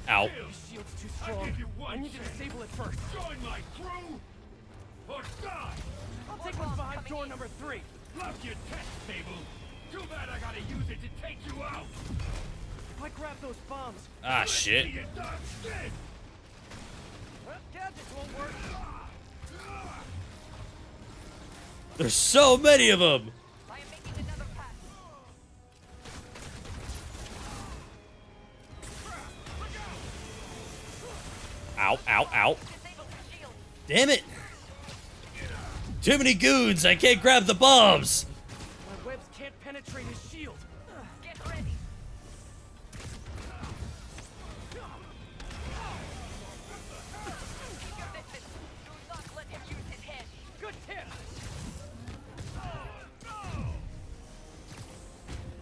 Ow. This shield's too strong. I need to disable it first. Join my crew or die! I'll take one behind door number 3. Love your test table. Too bad I gotta use it to take you out. If I grab those bombs, Ah, shit. See you done dead. well, gadgets won't work. There's so many of them. I am making another pass. Ow, ow, ow. Disable the shield. Damn it. Too many goons. I can't grab the bombs. My webs can't penetrate his shield. Get ready. Keep your distance. Do not let him use his head. Good tip.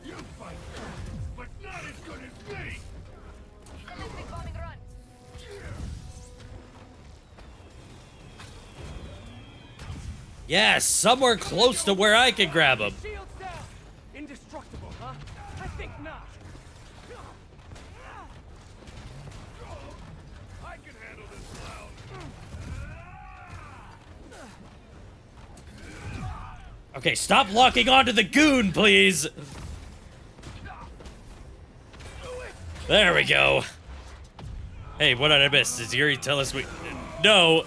You fight, but not as good as me. Commencing bombing run. Yes, somewhere close to where I can grab him. Shield's down. Indestructible, huh? I think not. I can handle this round. Okay, stop locking onto the goon, please. There we go. Hey, what did I miss? Did Yuri tell us we... No.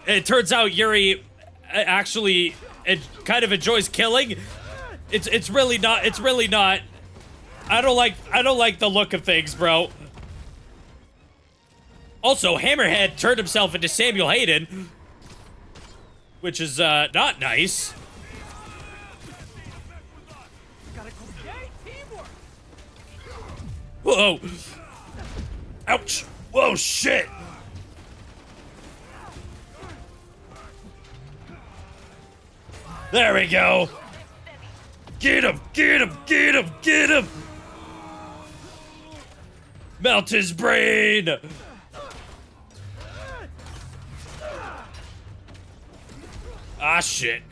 It turns out Yuri actually kind of enjoys killing. It's really not. It's really not. I don't like the look of things, bro. Also, Hammerhead turned himself into Samuel Hayden, which is not nice. radical. Yay, teamwork! Whoa! Ouch! Whoa, shit! There we go! Get him! Get him! Get him! Get him! Melt his brain! Ah, shit.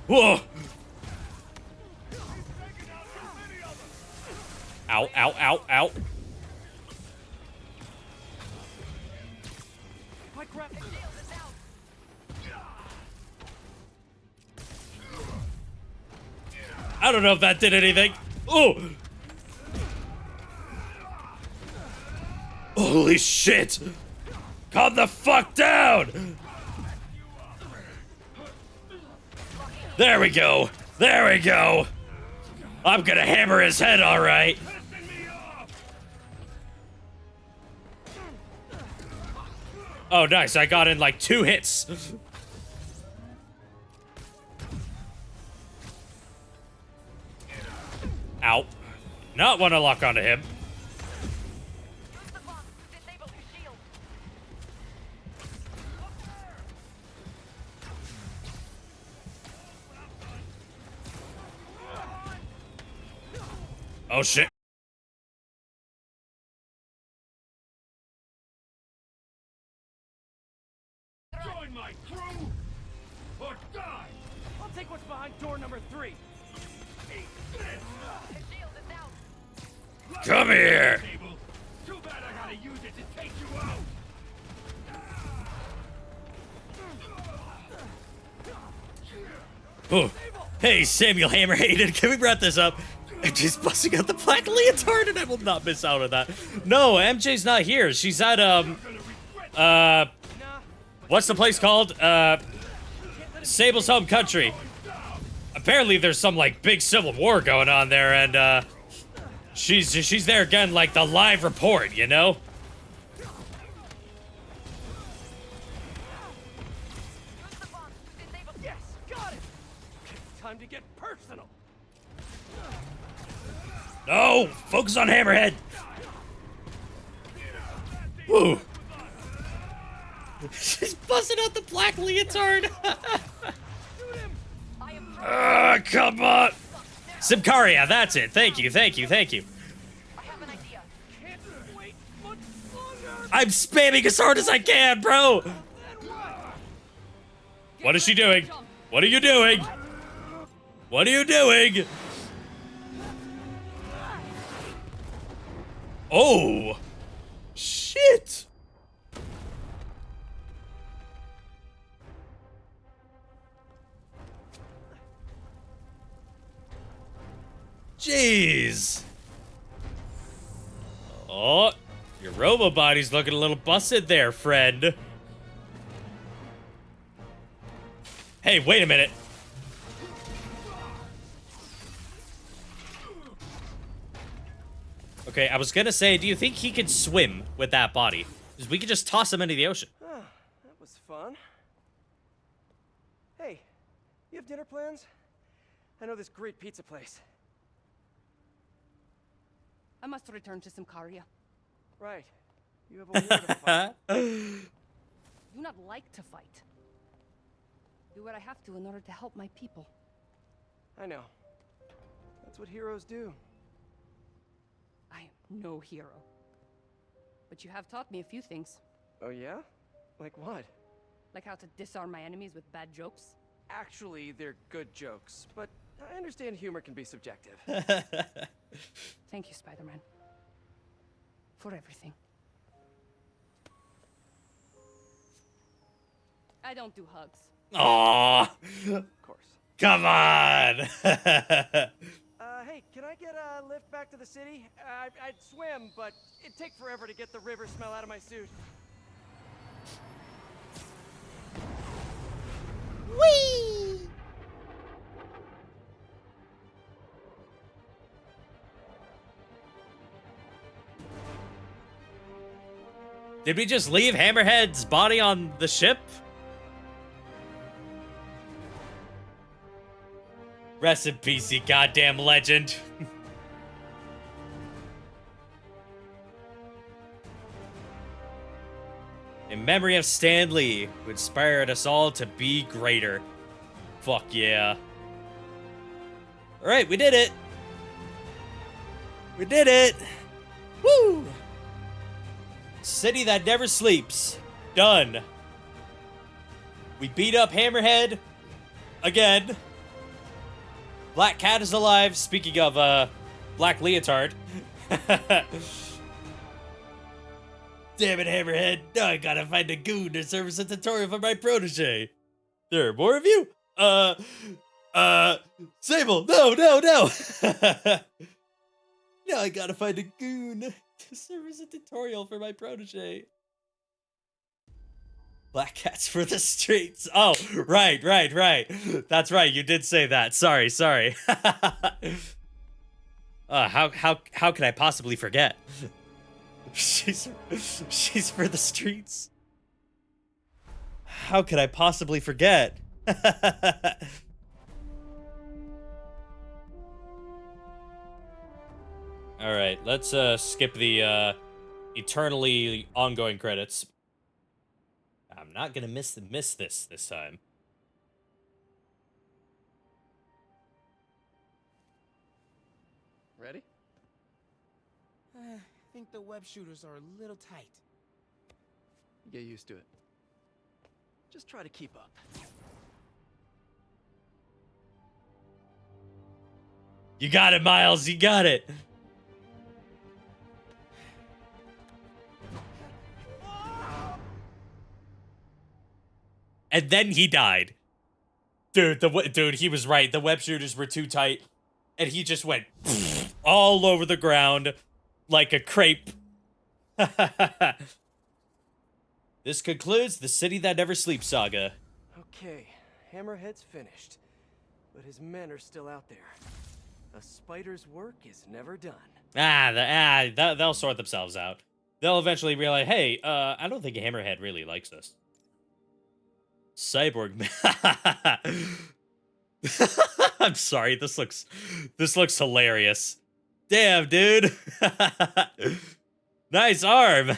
Whoa! Ow, ow, ow, ow. I don't know if that did anything. Oh! Holy shit! Calm the fuck down! There we go! There we go! I'm gonna hammer his head, alright! Oh, nice. I got in like 2 hits. Ow. Not want to lock onto him. Oh, shit. Join my crew or die! I'll take what's behind door number 3. Come here! Too bad I gotta use it to take you out! Oh. Hey, Samuel Hammerhaden, can we wrap this up? MJ's busting out the black leotard and I will not miss out on that. No, MJ's not here. She's at, what's the place called? Sable's home country. Apparently there's some, like, big civil war going on there, and, she's there again, like, the live report, you know? Yes, got it! It's time to get personal. No! Focus on Hammerhead! Woo! She's busting out the black leotard! Ah, come on! Symkaria, that's it. Thank you, thank you, thank you. I'm spamming as hard as I can, bro! What is she doing? What are you doing? What are you doing? Oh! Shit! Jeez! Oh, your robo body's looking a little busted there, friend. Hey, wait a minute. Okay, I was gonna say, do you think he could swim with that body? Because we could just toss him into the ocean. That was fun. Hey, you have dinner plans? I know this great pizza place. I must return to Symkaria. Right. You have a war to fight. Do not like to fight. Do what I have to in order to help my people. I know. That's what heroes do. I am no hero. But you have taught me a few things. Oh yeah? Like what? Like how to disarm my enemies with bad jokes. Actually, they're good jokes, but I understand humor can be subjective. Thank you, Spider-Man. For everything. I don't do hugs. Aww. Of course. Come on. Hey, can I get a lift back to the city? I'd swim, but it'd take forever to get the river smell out of my suit. Whee! Did we just leave Hammerhead's body on the ship? Rest in peace, you goddamn legend. In memory of Stan Lee, who inspired us all to be greater. Fuck yeah. Alright, we did it. We did it. Woo! City that never sleeps. Done. We beat up Hammerhead. Again. Black Cat is alive. Speaking of, Black Leotard. Damn it, Hammerhead. Now I gotta find a goon to serve as a tutorial for my protege. There are more of you? Sable, no. Now I gotta find a goon to serve as a tutorial for my protege. Black Cats for the streets. Oh, right. That's right, you did say that. Sorry. How could I possibly forget? She's for the streets. How could I possibly forget? All right, let's skip the eternally ongoing credits. I'm not gonna miss this time. Ready? I think the web shooters are a little tight. Get used to it. Just try to keep up. You got it, Miles. You got it. And then he died. Dude, he was right. The web shooters were too tight. And he just went all over the ground like a crepe. This concludes the City That Never Sleeps saga. Okay, Hammerhead's finished. But his men are still out there. A spider's work is never done. They'll sort themselves out. They'll eventually realize, hey, I don't think Hammerhead really likes us. Cyborg man. I'm sorry, this looks hilarious. Damn, dude. Nice arm.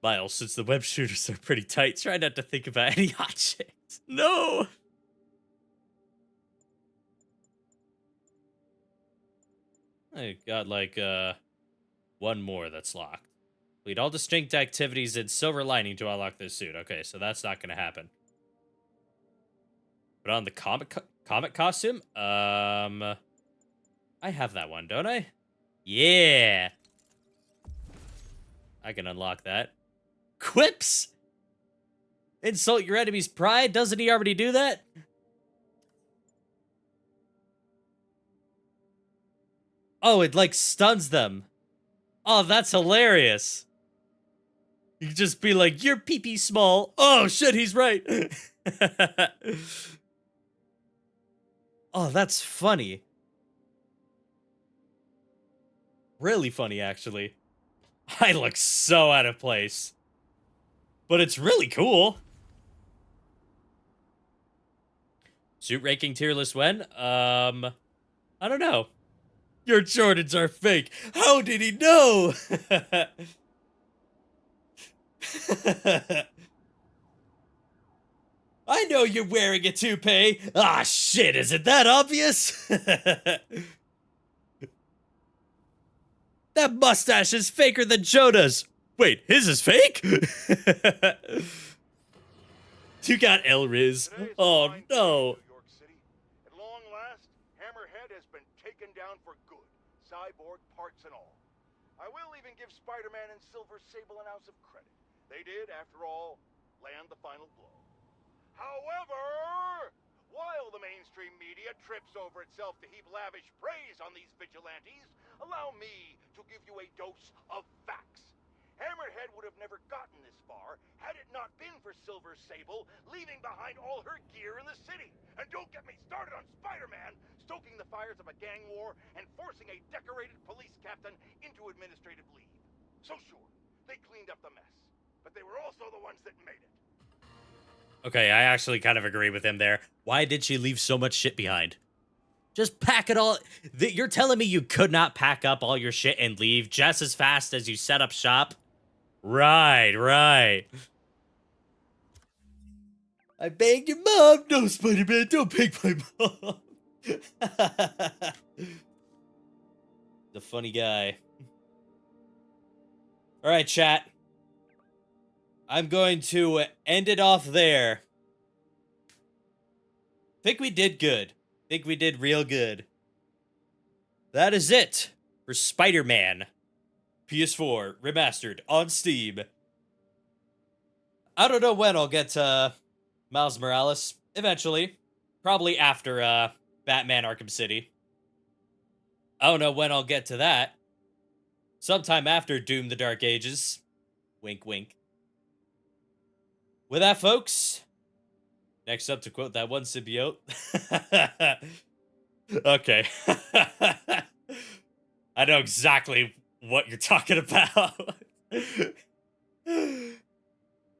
Miles, since the web shooters are pretty tight, try not to think about any hot chicks. No. I got like one more that's locked. Complete all distinct activities in Silver Lining to unlock this suit. Okay, so that's not gonna happen. Put on the comic costume. I have that one, don't I? Yeah. I can unlock that. Quips. Insult your enemy's pride. Doesn't he already do that? Oh, it like stuns them. Oh, that's hilarious. You can just be like, you're pee-pee small. Oh, shit, he's right. Oh, that's funny. Really funny, actually. I look so out of place. But it's really cool. Suit ranking tier list when? I don't know. Your Jordans are fake. How did he know? I know you're wearing a toupee. Ah, shit, is it that obvious? That mustache is faker than Jonah's. Wait, his is fake? You got Elriz. Oh, no. At long last, Hammerhead has been taken down for good. Cyborg parts and all. I will even give Spider-Man and Silver Sable an ounce of credit. They did, after all, land the final blow. However, while the mainstream media trips over itself to heap lavish praise on these vigilantes, allow me to give you a dose of facts. Hammerhead would have never gotten this far had it not been for Silver Sable leaving behind all her gear in the city. And don't get me started on Spider-Man stoking the fires of a gang war and forcing a decorated police captain into administrative leave. So sure, they cleaned up the mess, but they were also the ones that made it. Okay, I actually kind of agree with him there. Why did she leave so much shit behind? Just pack it all. You're telling me you could not pack up all your shit and leave just as fast as you set up shop? Right, right. I banged your mom. No, Spider-Man, don't bang my mom. The funny guy. All right, chat. I'm going to end it off there. Think we did good. Think we did real good. That is it for Spider-Man PS4 Remastered on Steam. I don't know when I'll get to Miles Morales. Eventually. Probably after Batman Arkham City. I don't know when I'll get to that. Sometime after Doom the Dark Ages. Wink, wink. With that, folks, next up, to quote that one symbiote. Okay. I know exactly what you're talking about.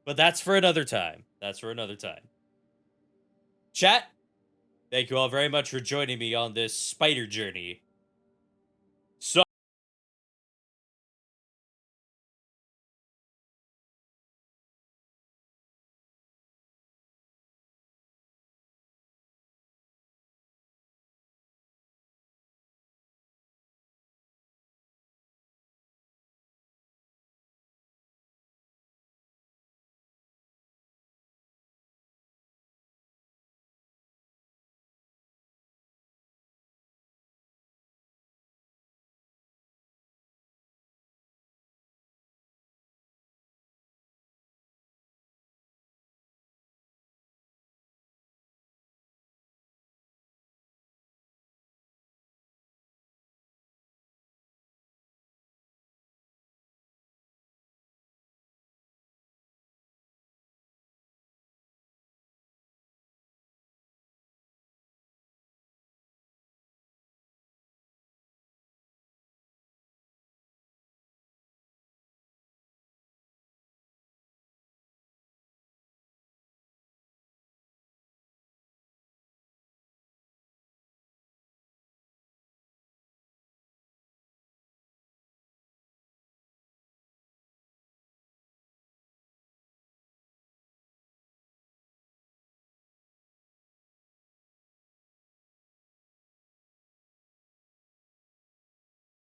But that's for another time. That's for another time. Chat, thank you all very much for joining me on this spider journey